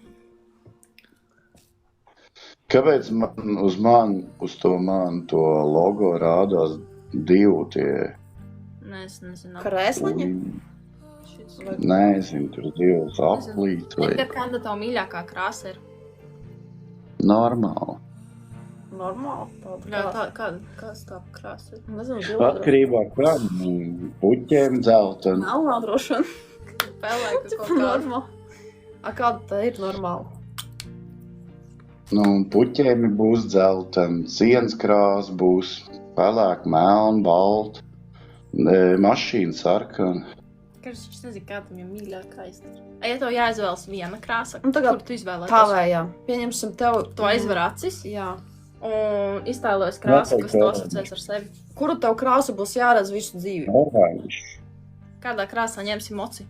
Speaker 6: Kāpēc uz to logo rādās 2 tie?
Speaker 1: Nē, es nezinu.
Speaker 2: Krēsliņi?
Speaker 6: Nezinu, tur 2 aplīts vai
Speaker 1: Edgar, kāda tev mīļākā krāsa ir?
Speaker 6: normāli.
Speaker 2: Normāli.
Speaker 1: Kāds tā krāsa ir?
Speaker 2: Nezinu, zilā.
Speaker 6: Atkarībā kā puķiem dzelteni.
Speaker 2: Melnā droši vien.
Speaker 1: Pelēka kaut kāda.
Speaker 2: Normāli. Kāda tā ir normāla?
Speaker 6: Puķiem būs dzelteni, sienas krāsa būs pelēka, melna, balta, mašīna sarkana.
Speaker 1: Es nezinu, kā tam ir mīļākā iztur. Ja tev jāizvēlas viena krāsa,
Speaker 2: tagad
Speaker 1: kur tu izvēlētos?
Speaker 2: Tavējā. Pieņemsim tev.
Speaker 1: Tu aizver acis
Speaker 2: Jā.
Speaker 1: un iztēlojies krāsu, kas tu asociēs ar sevi.
Speaker 2: Kuru tev krāsu būs jāredz visu dzīvi?
Speaker 6: Oranžs.
Speaker 1: Kādā krāsā ņemsi moci?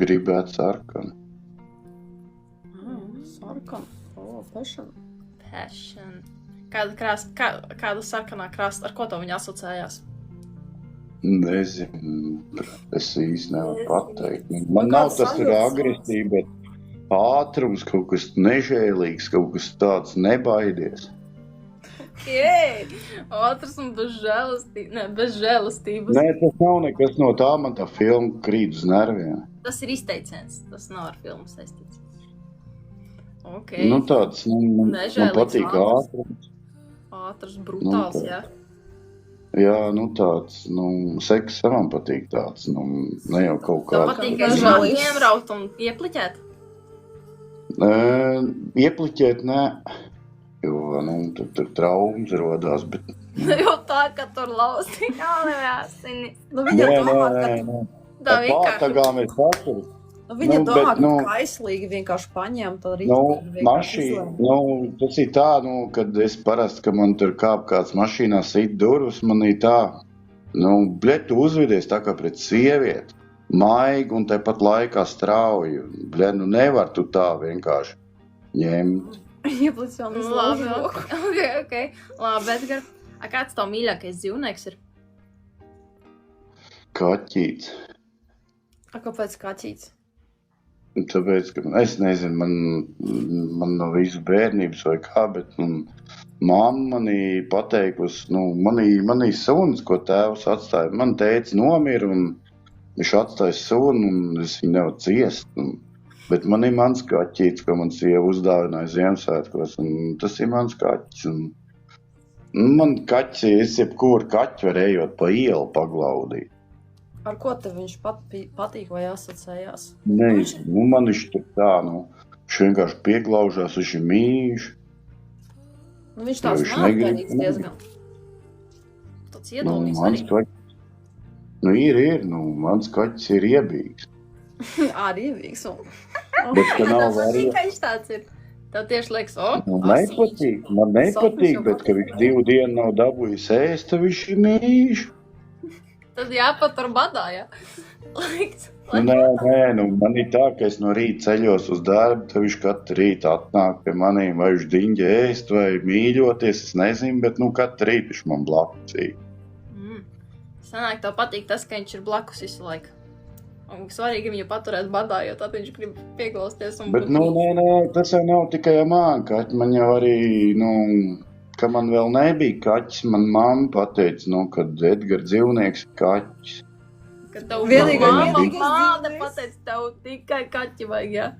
Speaker 6: Gribētu sarkanu.
Speaker 2: Sarkan. Passion.
Speaker 1: Passion. Kāda sarkanā krāsa, ar ko tev viņa asociējās?
Speaker 6: Nezinu, es īsti nevaru pateikt. Man nav tas ir agresība, bet ātrums, kaut kas nežēlīgs, kaut kas tāds nebaidies.
Speaker 1: Jē, ātrs un bez žēlastības.
Speaker 6: Nē, tas nav nekas no tā, man tā filma krīt uz nerviem.
Speaker 1: Tas ir izteiciens, tas nav ar filmu saistīts. Ok.
Speaker 6: Nu tāds, man patīk ātrums.
Speaker 1: Ātrs, brutāls, jā.
Speaker 6: Jā, tāds, seks man patīk tāds, ne jau kaut kā.
Speaker 1: Tev patīk, ka es iemraut un iepliķēt?
Speaker 6: Iepliķēt, nē. Jo, tur traumas rodās, bet...
Speaker 1: Jo tā, ka tur lausti jāsini.
Speaker 2: Viņa domā, ka...
Speaker 1: Tā vienkārši...
Speaker 6: Pātagām es atceru.
Speaker 2: Viņa domā, ka kaislīgi vienkārši paņēma to rītu.
Speaker 6: Mašīna, tas ir tā, kad es parasti, ka man tur kāp kāds mašīnā sit durvis, man ir tā, bļet, tu uzvedies tā kā pret sievieti, maigi un tepat laikā strauji. Bļet, nevar tu tā vienkārši ņemt.
Speaker 2: Ieplic vēl
Speaker 1: Labi, ok. Labi, Edgar, kāds tavu mīļākais dzīvnieks ir?
Speaker 6: Kaķīts.
Speaker 2: Kāpēc kaķīts?
Speaker 6: Tāpēc, ka es nezinu, man no visu bērnības vai kā, bet mamma manī pateikusi, manī suns, ko tēvs atstāja. Man teica nomira un viņš atstāja sunu un es viņu nevaru ciest. Bet man ir mans kaķīts, ko man sieva uzdāvināja Ziemassvētkos, un tas ir mans kaķis. Man kaķis, es jebkuru kaķi var ejot pa ielu paglaudīt.
Speaker 2: Ar ko tev viņš patīk vai asociējās?
Speaker 6: Nezinu, man viņš tur tā, viņš vienkārši pieglaužās, viņš ir mīļš.
Speaker 2: Viņš tāds mākļīgs diezgan.
Speaker 1: Tāds iedomīgs arī.
Speaker 6: Ir, mans kaķis ir iebīgs.
Speaker 2: Iebīgs.
Speaker 6: Bet, ka nav
Speaker 1: variants. Viņš tāds ir. Tev tieši liekas,
Speaker 6: man nepatīk, bet, ka viņš 2 dienu nav dabūjis ēst, tad viņš ir mīļš.
Speaker 1: Tad jāpatur badā, jā?
Speaker 6: Nē, man ir tā, ka es no rīta ceļos uz darbu, tad viņš katru rītu atnāk pie manīm, vai viņš diņģi ēst, vai mīļoties, es nezinu, bet katru rītu viņš man blakus ir.
Speaker 1: Sanāk, tev patīk tas, ka viņš ir blakus visu laiku. Un svarīgi viņu paturēt badā, jo tad viņš grib pieglausties un būt.
Speaker 6: Bet, tas jau nav tikai man kaķi, man jau arī, ka man vēl nebija kaķis, man mamma pateica, kad Edgar dzīvnieks ir kaķis.
Speaker 1: Kad tev māte pateica, tev tikai kaķi vajag, jā?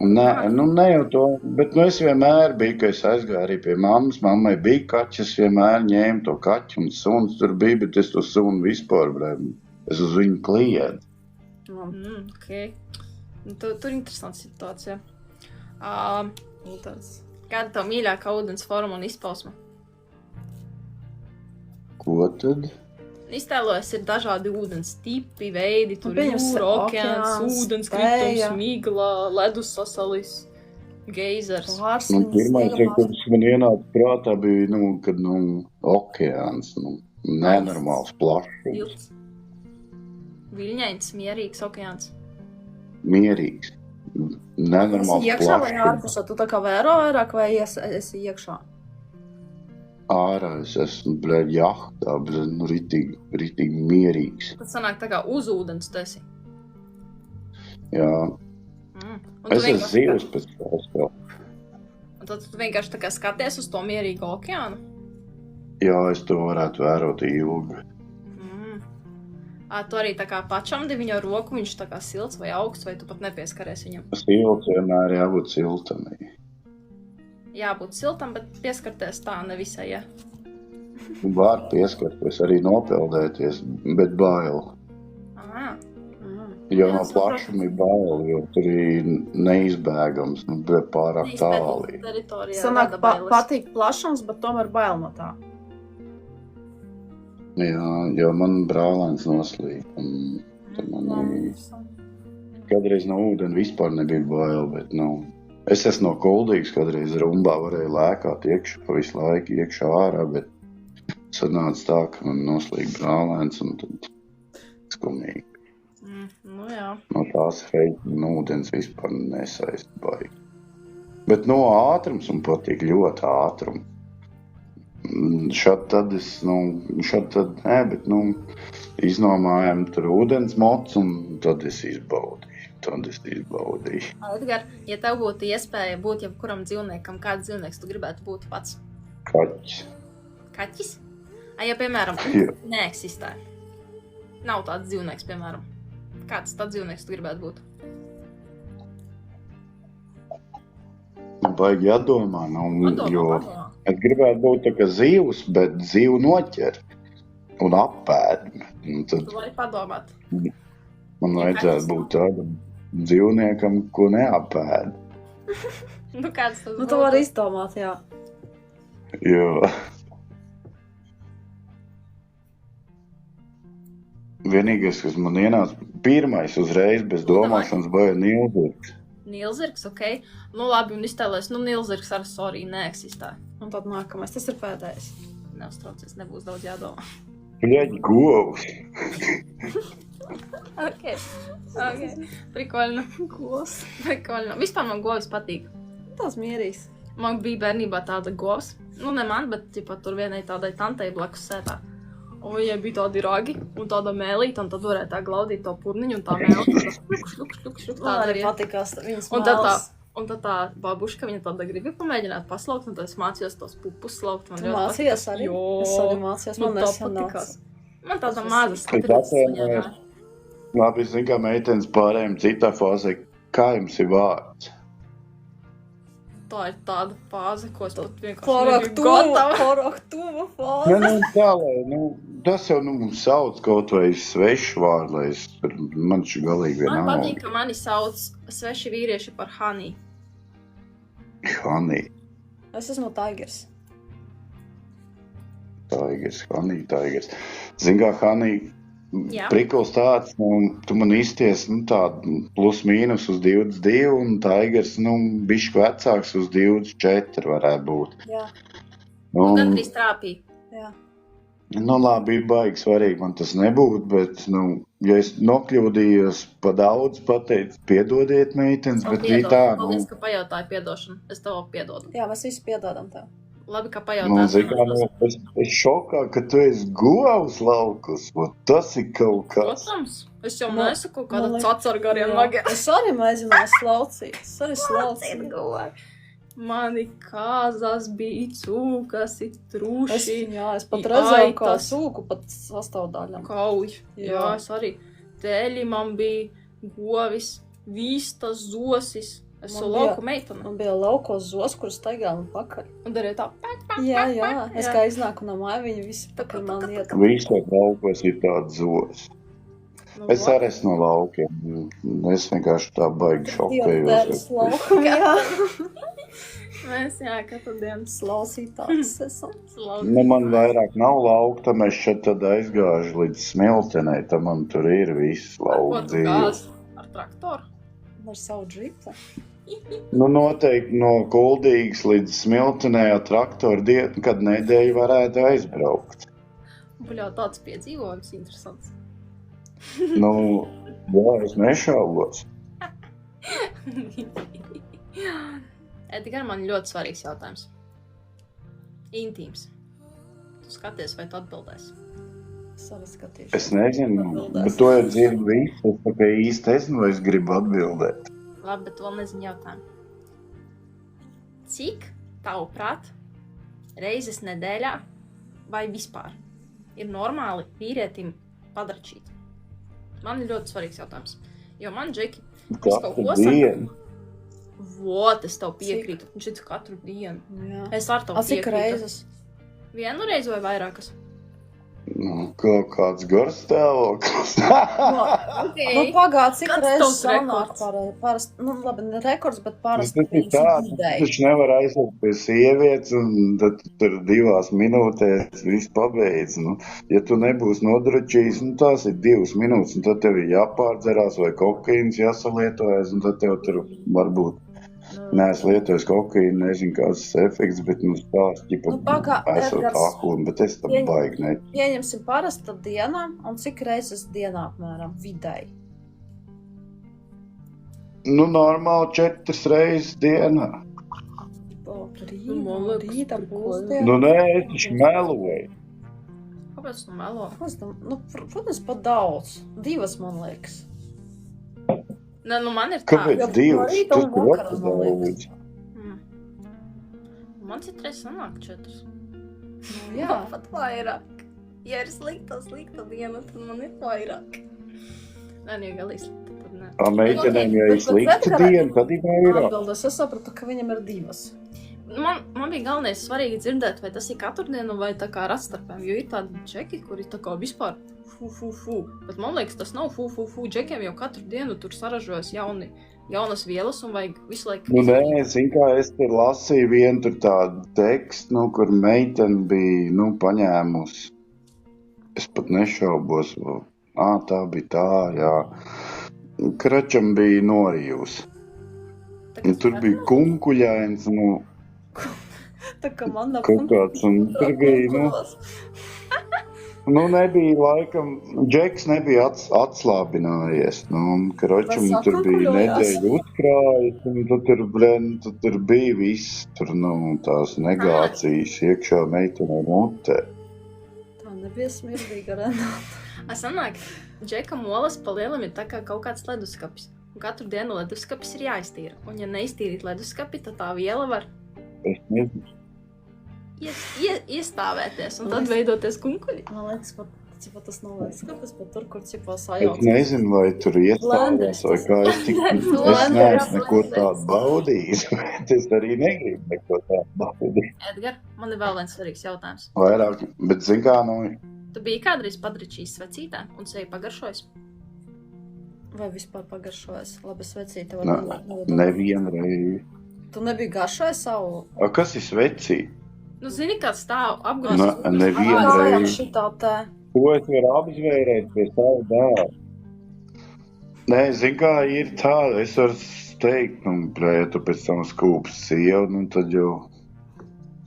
Speaker 6: Ne jau to, bet es vienmēr biju, ka es aizgāju arī pie mammas, mammai bija kaķis, es vienmēr ņēmu to kaķi un suns tur bija, bet es to sunu vispār, es uz viņu kliedzu.
Speaker 1: Ok. Tur interesanta situācija. Kāda tev mīļākā ūdens forma un izpausme?
Speaker 6: Ko tad?
Speaker 1: Iztēlojas ir dažādi ūdens tipi, veidi, tur jūra, okeāns, ūdens kritums, migla, ledus sasalis, geizers.
Speaker 6: Pirmais, kas man ienāca prātā, bija, kad okeāns, nenormāls plašs.
Speaker 1: Viļņains, mierīgs okeāns.
Speaker 6: Mierīgs. Nenormāls plašs.
Speaker 2: Iekšā vai ārpusā? Tu tā kā vēro vairāk vai esi iekšā?
Speaker 6: Ārā es esmu, jahtā, ritīgi mierīgs.
Speaker 1: Tad sanāk tā kā uz ūdens tu esi?
Speaker 6: Jā. Es esmu zivs pēc tās vēl.
Speaker 1: Un tad tu vienkārši tā kā skaties uz to mierīgu okeānu?
Speaker 6: Jā, es to varētu vērot ilgi.
Speaker 1: Tu arī tā kā pačamdi viņu roku, viņš tā kā silts vai augsts, vai tu pat nepieskaries viņam?
Speaker 6: Silts vienmēr jābūt siltam.
Speaker 1: Jābūt siltam, bet pieskarties tā nevisai, ja?
Speaker 6: Var pieskarties, arī nopeldēties, bet bail. Jo no plašuma ir bail, jo tur ir neizbēgams, pārāk tālī.
Speaker 2: Sanāk, patīk plašums, bet tomēr bail no tā.
Speaker 6: Jā, jo man brālēns noslīd. Kādreiz no ūdeni vispār nebija bail, bet es esmu no Kuldīgas, kādreiz rumbā varēju lēkāt iekšā visu laiku, iekšā ārā, bet sanāca tā, ka man noslīd brālēns un tad skumīgi.
Speaker 1: Jā.
Speaker 6: No tās reiķina ūdens vispār nesaist baigi. Bet ātrums man patīk ļoti ātrums. šad tad iznomājām tur ūdens mots, un tad es izbaudīju.
Speaker 1: Edgar, ja tev būtu iespēja būt jebkuram dzīvniekam, kāds dzīvnieks tu gribētu būt pats?
Speaker 6: Kaķis.
Speaker 1: Kaķis? Ja, piemēram, neeksistē. Nav tāds dzīvnieks, piemēram. Kāds tāds dzīvnieks tu gribētu būt?
Speaker 6: Baigi jādomā, jo es gribētu būt tā kā zivs, bet zivu noķer un apēd.
Speaker 1: Tu vari padomāt.
Speaker 6: Man vajadzētu būt tādam dzīvniekam, ko neapēd.
Speaker 1: Kāds tas būtu?
Speaker 2: Tu vari izdomāt, jā.
Speaker 6: Jo vienīgais, kas man ienāca pirmais uzreiz bez domāšanas, bija nilzirgs.
Speaker 1: Nilzirgs, okei. Labi, un iztēlēs, nilzirgs ar sorry neeksistē.
Speaker 2: Un tad nākamais, tas ir pēdējais.
Speaker 1: Neuztraucies, nebūs daudz jādomā.
Speaker 6: Bļaļ, govs.
Speaker 1: Ok. Prikoļno.
Speaker 2: Govs.
Speaker 1: Prikoļno. Vispār man govs patīk.
Speaker 2: Tas mierīgs.
Speaker 1: Man bija bērnībā tāda govs. Ne man, bet tur vienai tādai tantei blakus sētā. Un viņai bija tādi ragi un tāda mēlīte, un tad varēja tā glaudīt to purniņu, un tā mēlīte šluk.
Speaker 2: Man arī patikās viņas mēles.
Speaker 1: Un tad tā babuška, viņa tāda gribēja pamēģināt paslaukt, un tad es mācījos tos pupus slaukt.
Speaker 2: Tu mācījos arī?
Speaker 1: Jo.
Speaker 2: Es arī mācījos, man nesanāks.
Speaker 1: Man tāda maza skatījās.
Speaker 6: Labi, zinu, kā meitenes pārējiem citā fāzē. Kā jums ir vārds?
Speaker 1: Tā ir tāda fāze, ko es pat vienkārši nebiju gatava.
Speaker 2: Pārāk tuva fāze.
Speaker 6: Tas jau mums sauc kaut vai svešu vārdu, lai man šī galīgi vienalga.
Speaker 1: Man patīk, ka mani sauc sveši vīrieši par Hanī.
Speaker 6: Hanī.
Speaker 2: Es esmu Tigers.
Speaker 6: Tigers. Zin kā, Hanī, prikals tāds, tu man izties tādu plus mīnus uz 22, un Tigers, bišķi vecāks uz 24 varētu būt.
Speaker 2: Jā.
Speaker 1: Gandrīz trāpīja.
Speaker 2: Jā.
Speaker 6: Labi, baigi svarīgi man tas nebūtu, bet, ja es nokļūdījos pa daudz, pateicu, piedodiet, meitenes, bet bija tā,
Speaker 1: Paldies, ka pajautāji piedošanu. Es tev piedodu.
Speaker 2: Jā, mēs visi piedodam tev.
Speaker 1: Labi, ka pajautāji.
Speaker 6: Es šokā, ka tu esi govs laukus, tas ir kaut kas.
Speaker 1: Protams, es jau nesaku kāda cacar gariem nagiem.
Speaker 2: Es arī mēģināju slaucīt. Es arī slaucīt
Speaker 1: govi. Mani kāzas bija cūkas, truši.
Speaker 2: Es pat redzēju, kā cūku pat sastāvdaļam.
Speaker 1: Kauj. Jā, es arī. Teļi man bija govis, vistas, zosis. Es esmu lauku meitene.
Speaker 2: Man bija laukos zos, kuras staigāja pakaļ.
Speaker 1: Un darīja tā.
Speaker 2: Jā. Es kā iznāku no māja, viņi visi pakaļ man iet.
Speaker 6: Visos laukos ir tāds zos. Es arī esmu no laukiem. Es vienkārši tā baigi šokējos.
Speaker 1: Mēs, katru dienu
Speaker 2: slausītāks esam.
Speaker 6: Man vairāk nav lauka, mēs šeit tad aizgāžu līdz Smiltenei, tad man tur ir viss lauka dzīve.
Speaker 1: Ko tu gāzi? Ar traktoru?
Speaker 2: Ar savu džipu?
Speaker 6: Noteikti no Kuldīgas līdz Smiltenei ar traktoru kad nedēļu varētu aizbraukt.
Speaker 1: Buļā, tāds piedzīvojums interesants.
Speaker 6: Jā, es nešaubos.
Speaker 1: Edgar, man ļoti svarīgs jautājums. Intīms. Tu skaties, vai tu atbildēsi?
Speaker 2: Es arī skatīšu.
Speaker 6: Es nezinu, bet to jau dzirdu visu. Es tā kā īsti esmu, vai es gribu atbildēt.
Speaker 1: Labi, bet vēl nezinu jautājumu. Cik, tavuprāt, reizes nedēļā vai vispār ir normāli vīrietim padračīt? Man ir ļoti svarīgs jautājums. Jo man, Džeki, visu kaut ko saka. Vot, es tev piekrītu. Viņš ir katru dienu.
Speaker 2: Jā.
Speaker 1: Es ar tev piekrītu.
Speaker 2: Cik reizes?
Speaker 1: Vienu reizi vai vairākas?
Speaker 6: Kaut kāds gars stāvoklis.
Speaker 2: Pagād, cik reizes sanāk parasti. Labi, ne rekords, bet parasti.
Speaker 6: Tas taču nevar aiziet pie sievietes, un tad tur 2 minūtēs viss pabeidz. Ja tu nebūsi nodrošījis, tās ir 2 minūtes, un tad tev ir jāpārdzerās vai kokaīns jāsalietojas, un tad tev tur varbūt neesmu lietojis kokaīnu, nezinu, kāds efekts, bet tās ķipa esot ahuli, bet es tam baigi ne.
Speaker 2: Pieņemsim parasta dienā, un cik reizes dienā apmēram vidēji?
Speaker 6: Normāli 4 reizes dienā.
Speaker 2: Tur Rīta pusdiena.
Speaker 6: Nu, nē, es taču meloju.
Speaker 1: Kāpēc tu melo?
Speaker 2: Protams, pat daudz. 2, man liekas.
Speaker 1: Nē, nu man ir tā.
Speaker 6: Kāpēc
Speaker 2: Jā,
Speaker 6: 2?
Speaker 2: no rīta un
Speaker 6: Tas ir
Speaker 2: vakarā, man
Speaker 6: daudz.
Speaker 1: Man citreiz sanāk 4.
Speaker 2: Jā.
Speaker 1: Pat vairāk. Ja ir slikta diena, tad man ir vairāk. Nē, ja galīgi slikta, tad nē.
Speaker 6: Meitenēm, ja ir slikta diena, tad ir vairāk.
Speaker 2: Atbildes, es sapratu, ka viņam ir 2.
Speaker 1: Man bija galvenais svarīgi dzirdēt, vai tas ir katru dienu vai tā kā ar atstarpēm, jo ir tādi džeki, kuri tā kā vispār fu. Bet man liekas, tas nav fu. Džekiem jau katru dienu tur saražojas jaunas vielas un vajag visu laiku...
Speaker 6: Nu, nē, zin kā, es tur lasīju vienu tur tādu tekstu, kur meitene bija, paņēmusi. Es pat nešaubos, tā bija tā, jā. Kračam bija norījusi. Tur bija kunkuļains,
Speaker 2: Tā kā man nav
Speaker 6: kaut kāds, un tur bija, nebija laikam, Džeks nebija atslābinājies, un Kračam tur bija nedēļa uzkrājis, un tur bija viss, tās negācijas iekšā meitenē mutē.
Speaker 2: Tā nebija smirdīga, Renāta.
Speaker 1: Sanāk, Džeka molas pa lielam ir tā kā kaut kāds leduskapis. Un katru dienu leduskapis ir jāiztīra. Un ja neiztīrīt leduskapi, tad tā viela var
Speaker 6: Es nezinu.
Speaker 1: iestāvēties un tad veidoties kunkuļi.
Speaker 2: Man liekas, pat tas nav leduskapis, bet tur, kur cipā
Speaker 6: Es
Speaker 2: sajauc.
Speaker 6: nezinu, vai tur iestāvēs, vai kā es neesmu neko tādu baudījis, bet es arī negribu neko tādu baudīt.
Speaker 1: Edgar, man ir vēl viens svarīgs jautājums.
Speaker 6: Vairāk, bet zin kā,
Speaker 1: Tu biji kādreiz padričījis svecītē un sevi pagaršojis?
Speaker 2: Vai vispār pagaršojas? Labi, svecīte.
Speaker 6: Nevienreiz.
Speaker 2: Tu nebija garšoja savu?
Speaker 6: Kas ir svecī?
Speaker 1: Nu, zini, kāds stāv apgrozis?
Speaker 6: Nevienreiz.
Speaker 2: Šitā te.
Speaker 6: To es varu apzvērēt pie savu dēlu. Nē, zin kā, ir tā, es varu teikt, ja tu pēc tam skūpsi sievu, tad jau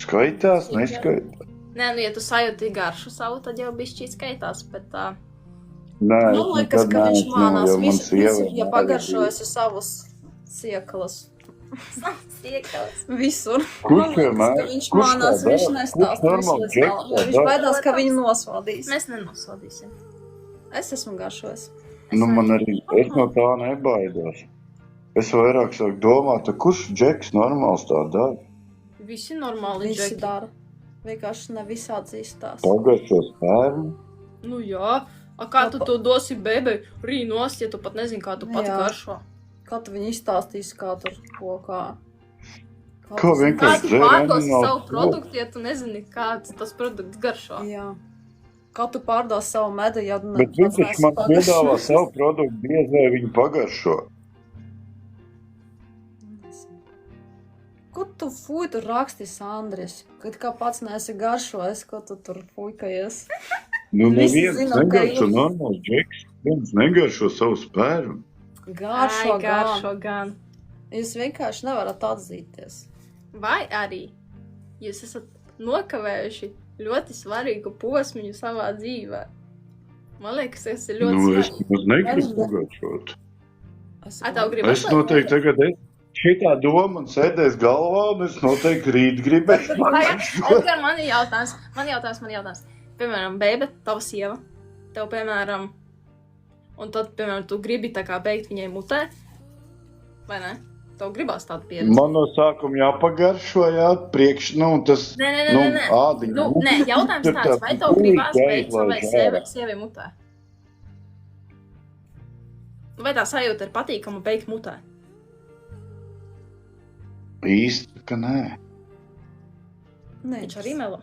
Speaker 6: skaitās, neskaitās.
Speaker 1: Nē, ja tu sajūti garšu savu, tad jau bišķīt skaitās, bet tā...
Speaker 6: Nē,
Speaker 2: Man liekas, ka viņš mānās visu, ja pagaršojas savus siekalas.
Speaker 1: Siekalas.
Speaker 2: Visur.
Speaker 6: Kurš vienmēr?
Speaker 2: Viņš mānās, viņš nestāst visu līdz galam. Viņš baidās, ka viņu nosvadīs.
Speaker 1: Mēs nenosvadīsim.
Speaker 2: Es esmu garšojis.
Speaker 6: Man arī, es no tā nebaidos. Es vairāk sāku domāt, kurš Džeks normāls tā dara?
Speaker 1: Visi normāli
Speaker 2: Visi
Speaker 1: džeki.
Speaker 2: dara. Vienkārši ne visi atzīstās.
Speaker 6: Pagaršo spērnu?
Speaker 1: Nu jā. Kā tu to dosi bebei rīnos, ja tu pat nezini, kā tu pat
Speaker 2: Jā.
Speaker 1: garšo?
Speaker 2: Kā tu viņu izstāstīsi, kā tur kokā?
Speaker 6: Kā
Speaker 1: Kā
Speaker 6: vienkārši
Speaker 1: tu pārdosi savu produktu, ja tu nezini, kāds tas produkts garšo?
Speaker 2: Jā. Kā tu pārdos savu medu, ja tu
Speaker 6: Bet viņš man piedāvā savu produktu, diez vai viņu pagaršo.
Speaker 2: Ko tu fuj tur rakstīs, Andris? Kad kā pats neesi garšojis, ko tu tur fujkajies? Visi
Speaker 6: Neviens
Speaker 2: zinām, ka
Speaker 6: negaršo
Speaker 2: ir.
Speaker 6: normāls Džeks. Viens negaršo savu spērnu.
Speaker 2: Garšo,
Speaker 1: garšo gan.
Speaker 2: Jūs vienkārši nevarat atzīties.
Speaker 1: Vai arī jūs esat nokavējuši ļoti svarīgu posmiņu savā dzīvē? Man liekas, tas ir ļoti
Speaker 6: Es
Speaker 1: svarīgi.
Speaker 6: negribu pagaršot.
Speaker 1: Tev gribas,
Speaker 6: Es noteikti tagad šitā doma man sēdēs galvā, un es noteikti rīt gribēšu pagaršot.
Speaker 1: Edgar, man ir jautājums. Piemēram, beibe, tava sieva, tev, piemēram, un tad, piemēram, tu gribi tā kā beigt viņai mutē, vai ne? Tev gribās tādu pieredzi.
Speaker 6: Man no sākuma jāpagaršo, priekš, tas,
Speaker 1: Nē.
Speaker 6: ādiņa.
Speaker 1: Nē, jautājums tāds, vai tev gribās beigt savai sievai mutē? Vai tā sajūta ir patīkama beigt mutē?
Speaker 6: Īsti, ka nē.
Speaker 2: Nē,
Speaker 1: Viņš arī melo.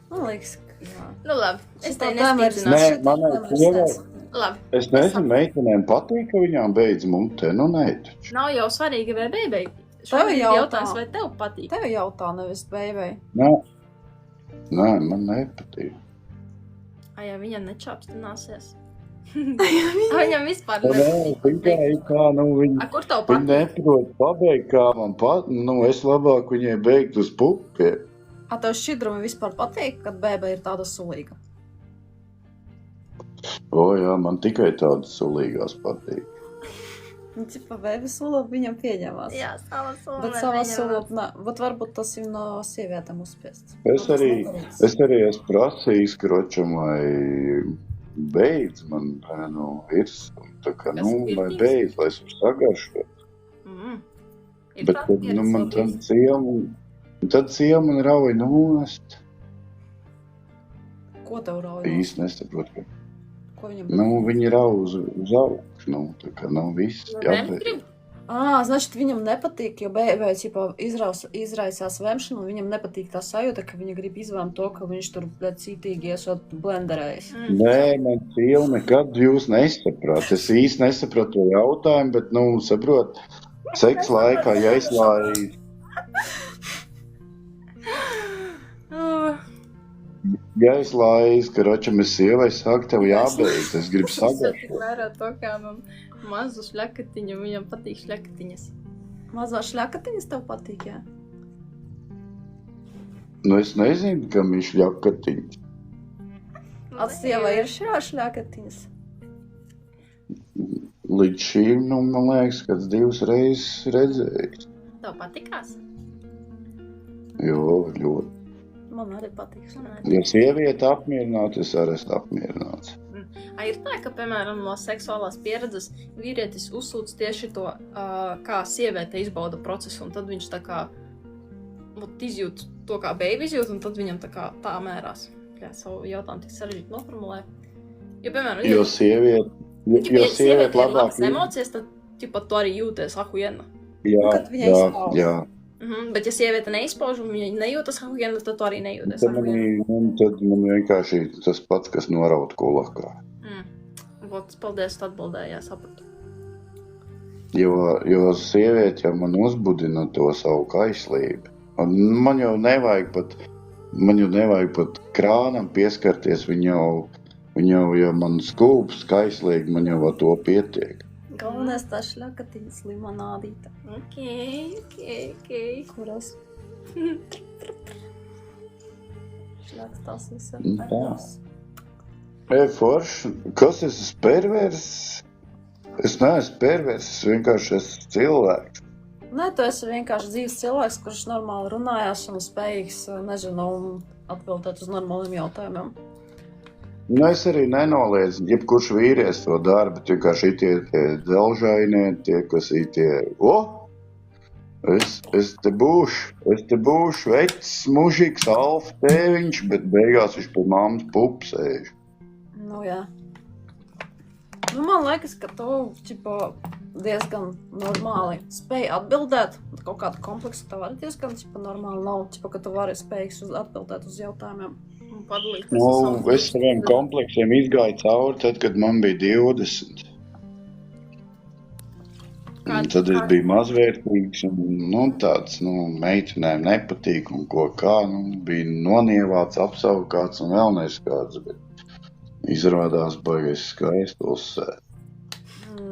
Speaker 2: Man liekas, ka jā.
Speaker 1: Nu labi, es tevi
Speaker 6: Nē,
Speaker 1: nespīdzināšu.
Speaker 6: manai sievai,
Speaker 1: Labi,
Speaker 6: es nezinu, meitenēm patīk, ka viņām beidz mutē, nē taču.
Speaker 1: nav jau svarīgi, vai beibei.
Speaker 2: Tev
Speaker 1: Šobrīd
Speaker 2: jautā.
Speaker 1: jautājums, vai tev patīk?
Speaker 2: Tev jautā nevis beibei.
Speaker 6: Nē, man nepatīk.
Speaker 1: Ja viņam nečāpstināsies? Viņam vispār
Speaker 6: Nē,
Speaker 1: nepatīk.
Speaker 6: viņa
Speaker 1: Kur tev
Speaker 6: Viņa
Speaker 1: patīk?
Speaker 6: neprot pabeigt, kā man es labāk viņai beigtu uz pupiem.
Speaker 2: Tev šķidrumi vispār patīk, kad beibe ir tāda sulīga?
Speaker 6: Jā, man tikai tādas sulīgās patīk.
Speaker 2: Cipa baby sulot viņam pieņemās.
Speaker 1: Jā, savā sulot.
Speaker 2: Bet savā sulot, bet varbūt tas ir no sievietēm uzspiests.
Speaker 6: Es arī esmu prasījis kročam, lai beidz man, ir tā kā, lai beidz, lai es varu sagaršot. Bet, man tad ciema man rauj nost.
Speaker 2: Ko tev rauj?
Speaker 6: Īsti nesaprotu.
Speaker 2: Ko viņam?
Speaker 6: Viņi rauj uz augšu, tā kā nav viss jābeidz.
Speaker 2: Значит, viņam nepatīk, jo bērns izraisās vemšanu, un viņam nepatīk tā sajūta, ka viņa grib izvēmt to, ka viņš tur cītīgi esot blenderējis.
Speaker 6: Nē, man ciela nekad jūs nesaprat. Es īsti nesapratu to jautājumu, bet, saprot, seks laikā jāizlāj. Jāizlājas, ka ročam es sievai saku, tev jābeidz, es gribu sagaršot.
Speaker 1: Es vērā to, kā mazu šļakatiņu, viņam patīk šļakatiņas.
Speaker 2: Mazā šļakatiņas tev patīk, jā?
Speaker 6: Es nezinu, kam ir šļakatiņas.
Speaker 2: Sievai ir šļakatiņas?
Speaker 6: Līdz šīm, man liekas, kāds 2 reizes redzējis.
Speaker 1: Tev patikās?
Speaker 6: Jo, ļoti.
Speaker 2: Man arī patīk.
Speaker 6: Ja sieviete apmierināta, es arī esmu apmierināts.
Speaker 1: Ir tā, ka, piemēram, no seksuālās pieredzes vīrietis uzsūc tieši to, kā sieviete izbauda procesu, un tad viņš tā kā izjūt to, kā baby izjūt, un tad viņam tā mērās. Jā, savu jautājumu tik sarežģīti noformulē. Jo, piemēram,
Speaker 6: jo sieviete labāk
Speaker 1: emocijas, tad tu arī jūties ahuiena.
Speaker 6: Jā.
Speaker 1: Bet ja sieviete neizpauž un viņa nejūtas ahuiena, tad tu arī nejūties ahuiena.
Speaker 6: Tad man vienkārši tas pats, kas noraut kulakā.
Speaker 1: Paldies, tu atbildēji, jā, sapratu.
Speaker 6: Jo sieviete jau man uzbudina to savu kaislību. Man jau nevajag pat krānam pieskarties, viņa jau, ja man skūps kaislīgi, man jau ar to pietiek.
Speaker 2: Galvenais tā šļakatiņas limonādīta.
Speaker 1: Ok.
Speaker 2: Kuras? Šļakstās visam.
Speaker 6: Forši, kas es esmu pervers? Es neesmu pervers, es vienkārši esmu cilvēks.
Speaker 2: Nē, tu esi vienkārši dzīves cilvēks, kurš normāli runājās un spējīgs, atbildēt uz normāliem jautājumiem.
Speaker 6: Es arī nenoliedzu, jebkurš vīrietis to dara, bet vienkārši tie dzelžainie, tie, kas ir tie, es te būšu vecs, mužīgs, alfa tēviņš, bet beigās viņš pie mammas pupu sēž.
Speaker 2: Jā. Man liekas, ka tu diezgan normāli spēj atbildēt. Kaut kādu kompleksu tev arī diezgan normāli nav, ka tu vari spējīgs atbildēt uz jautājumiem.
Speaker 6: Es saviem kompleksiem izgāju cauri tad, kad man bija 20. Tad es biju mazvērtīgs un tāds, meitenēm nepatīk un ko kā, bija nonievāts, apsaukāts un vēl neskāds, bet izrādās baigais skaisti uzsēt.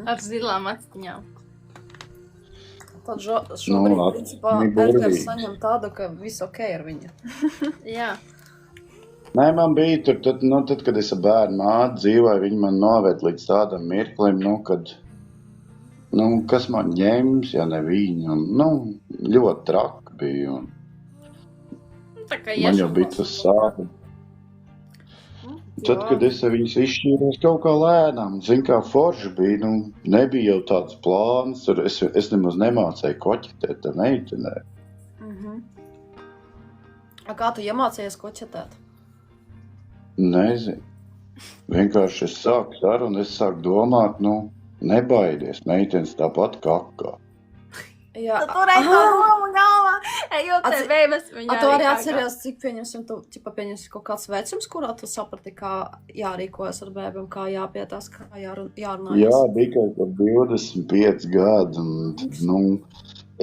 Speaker 1: Ar zilām actiņām.
Speaker 2: Tad šobrīd, principā, Edgars saņem tādu, ka viss ok ar viņu.
Speaker 1: Jā.
Speaker 6: Nē, man bija tur, tad, kad es ar bērnu māti dzīvoju, viņi man noved līdz tādam mirklim, kad, kas man ņems, ja ne viņi, ļoti traki bija, man jau bija tas sāpes. Tad, kad es ar viņus izšķīros kaut kā lēnām, kā forši bija, nebija jau tāds plāns, es nemaz nemācēju koķetēt tā meitenē.
Speaker 2: Kā tu iemācījies koķetēt?
Speaker 6: Nezinu. Vienkārši es sāku sarunu, es sāku domāt, nebaidies, meitenes tāpat kakā.
Speaker 2: Jā.
Speaker 1: Tu turēji to domu galvā, ejot te bēbes viņā.
Speaker 2: Tu arī atceries, cik pieņemsim, pieņemsim kaut kāds vecums, kurā tu saprati, kā jārīkojas ar bēbēm, kā jāpietās, kā jārunājas?
Speaker 6: Jā, bija kaut kā 25 gadi, un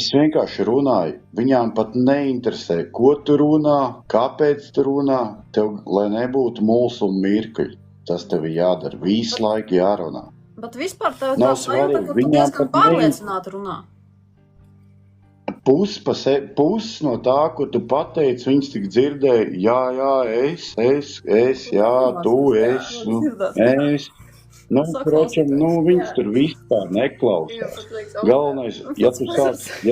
Speaker 6: es vienkārši runāju. Viņām pat neinteresē, ko tu runā, kāpēc tu runā, tev, lai nebūtu muls un mirkļi. Tas tev ir jādara, visu laiku jārunā.
Speaker 2: Bet vispār tev tā sajūta, ka tu diezgan pārliecināti runā.
Speaker 6: Puses no tā, ko tu pateici, viņas tik dzirdēja, jā, es, jā, tu, es. Nu, kročam, viņas tur vispār neklausās. Galvenais, ja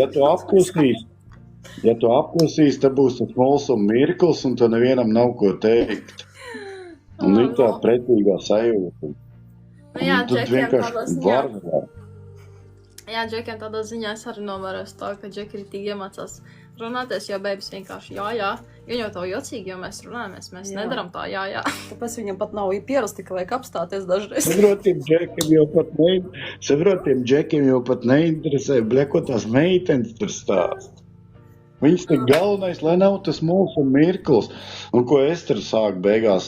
Speaker 6: tu apklusīsi, tad būs tas mulsuma mirklis, un tad nevienam nav ko teikt. Un ir tā pretīgā sajūta.
Speaker 1: Jā,
Speaker 6: Tad vienkārši var.
Speaker 1: Jā, džekiem tādā ziņā es arī novēroju to, ka džeki ir tik iemācās runāties, jo bēbis vienkārši jā. Viņa jau to jocīgi, jo mēs runājamies, mēs nedaram tā jā.
Speaker 2: Tāpēc viņam pat nav pierasti, ka vajag apstāties dažreiz.
Speaker 6: Saprotiem džekiem jau pat neinteresē, ko tās meitenes tur stāst. Viņas tik galvenais, lai nav tas mūsu mirklis. Un ko es tur sāku beigās,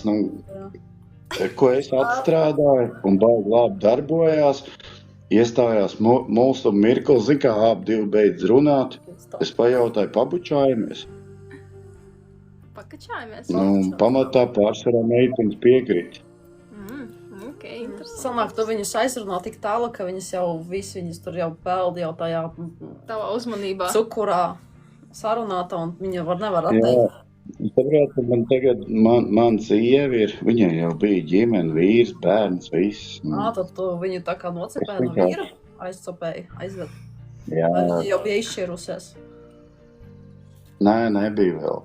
Speaker 6: ko es atstrādāju un baigi labi darbojās, iestājās mūsu mirklis, zin kā divi beidz runāt. Es pajautāju, pabučājamies.
Speaker 1: Pakačājamies?
Speaker 6: Pamatā pārsvarā meitenes piekrīt.
Speaker 1: Ok, interesanti.
Speaker 2: Sanāk, tu viņus aizrunā tik tālu, ka viņas tur jau peld jau tajā
Speaker 1: Tavā uzmanībā.
Speaker 2: cukurā sarunāta, un viņa nevar atteikt.
Speaker 6: Saprāt, man tagad, man sieva ir, viņai jau bija ģimene, vīrs, bērns, viss.
Speaker 2: Tad tu viņu tā kā nocepēji no vīra, aizcopēji, aizved.
Speaker 6: Jā.
Speaker 2: Vai viņa jau bija izšķirusies?
Speaker 6: Nē, nebija vēl.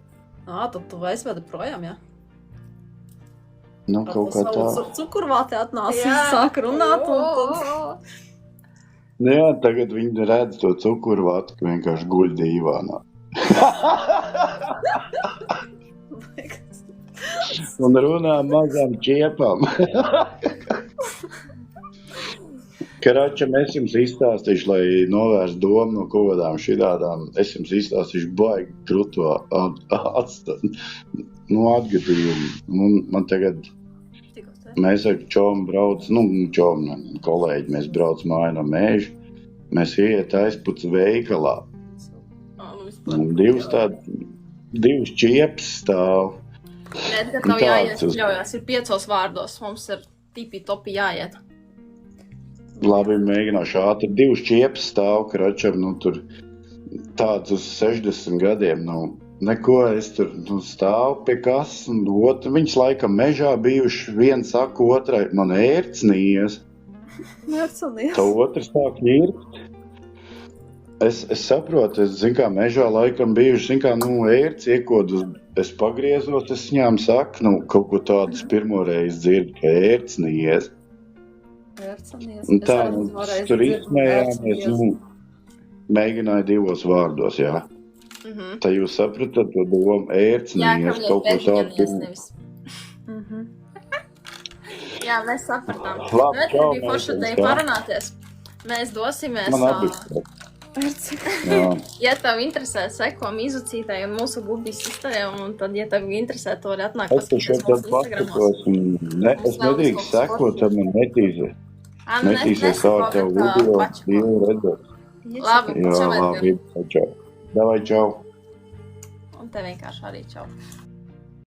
Speaker 2: Tad tu aizvedi projām, jā?
Speaker 6: Kaut kā tā.
Speaker 2: Cukurvāte atnāca, sāk runāt, un tad...
Speaker 6: Jā, tagad viņi redz to cukurvātu, ka vienkārši guļ dīvānā. Un runā mazām čiepām. Karačam, es jums izstāstīšu, lai novērst domu no kodām šitādām. Es jums izstāstīšu baigi kruto atgadījumu. Man tagad, mēs ar čomu brauc, kolēģi, mēs brauc māju no Mēža. Mēs iet aizpuc veikalā. Divas čiepas stāv.
Speaker 1: Nē, tev jāiet, ir 5 vārdos, mums ir tipi jāiet.
Speaker 6: Labi, mēģināšu ātri. 2 čiepas stāv, Karačam, tur tāds uz 60 gadiem, neko, es tur stāvu pie kas, un viņas laikam mežā bijuši, viens saka otrai, man ērcnies. Tā otrs sāk ņirkt. Es saprotu, mežā laikam bijuši, ērci iekodus, es pagriezos, es viņām saku, kaut ko tādus pirmoreiz dzirdu, ka ērcnies. Tā, tur izsmējāmies, mēģināju 2 vārdos, jā. Tā jūs sapratat to domu, ērcnies, kaut ko tādu.
Speaker 1: Jā, mēs sapratām.
Speaker 6: Labi, čau,
Speaker 1: bija forši tevi parunāties. Mēs dosimies.
Speaker 6: Man abi.
Speaker 1: Ja tev interesē, seko Mizucītai un mūsu gubijas sistēm, un tad, ja tev interesē, to arī atnāk paskatīties mūsu Instagramos.
Speaker 6: Es nedrīkst sekot, tad man netīsies ar tev video redzēt.
Speaker 1: Labi,
Speaker 6: čau. Davai, čau.
Speaker 1: Un te vienkārši arī čau.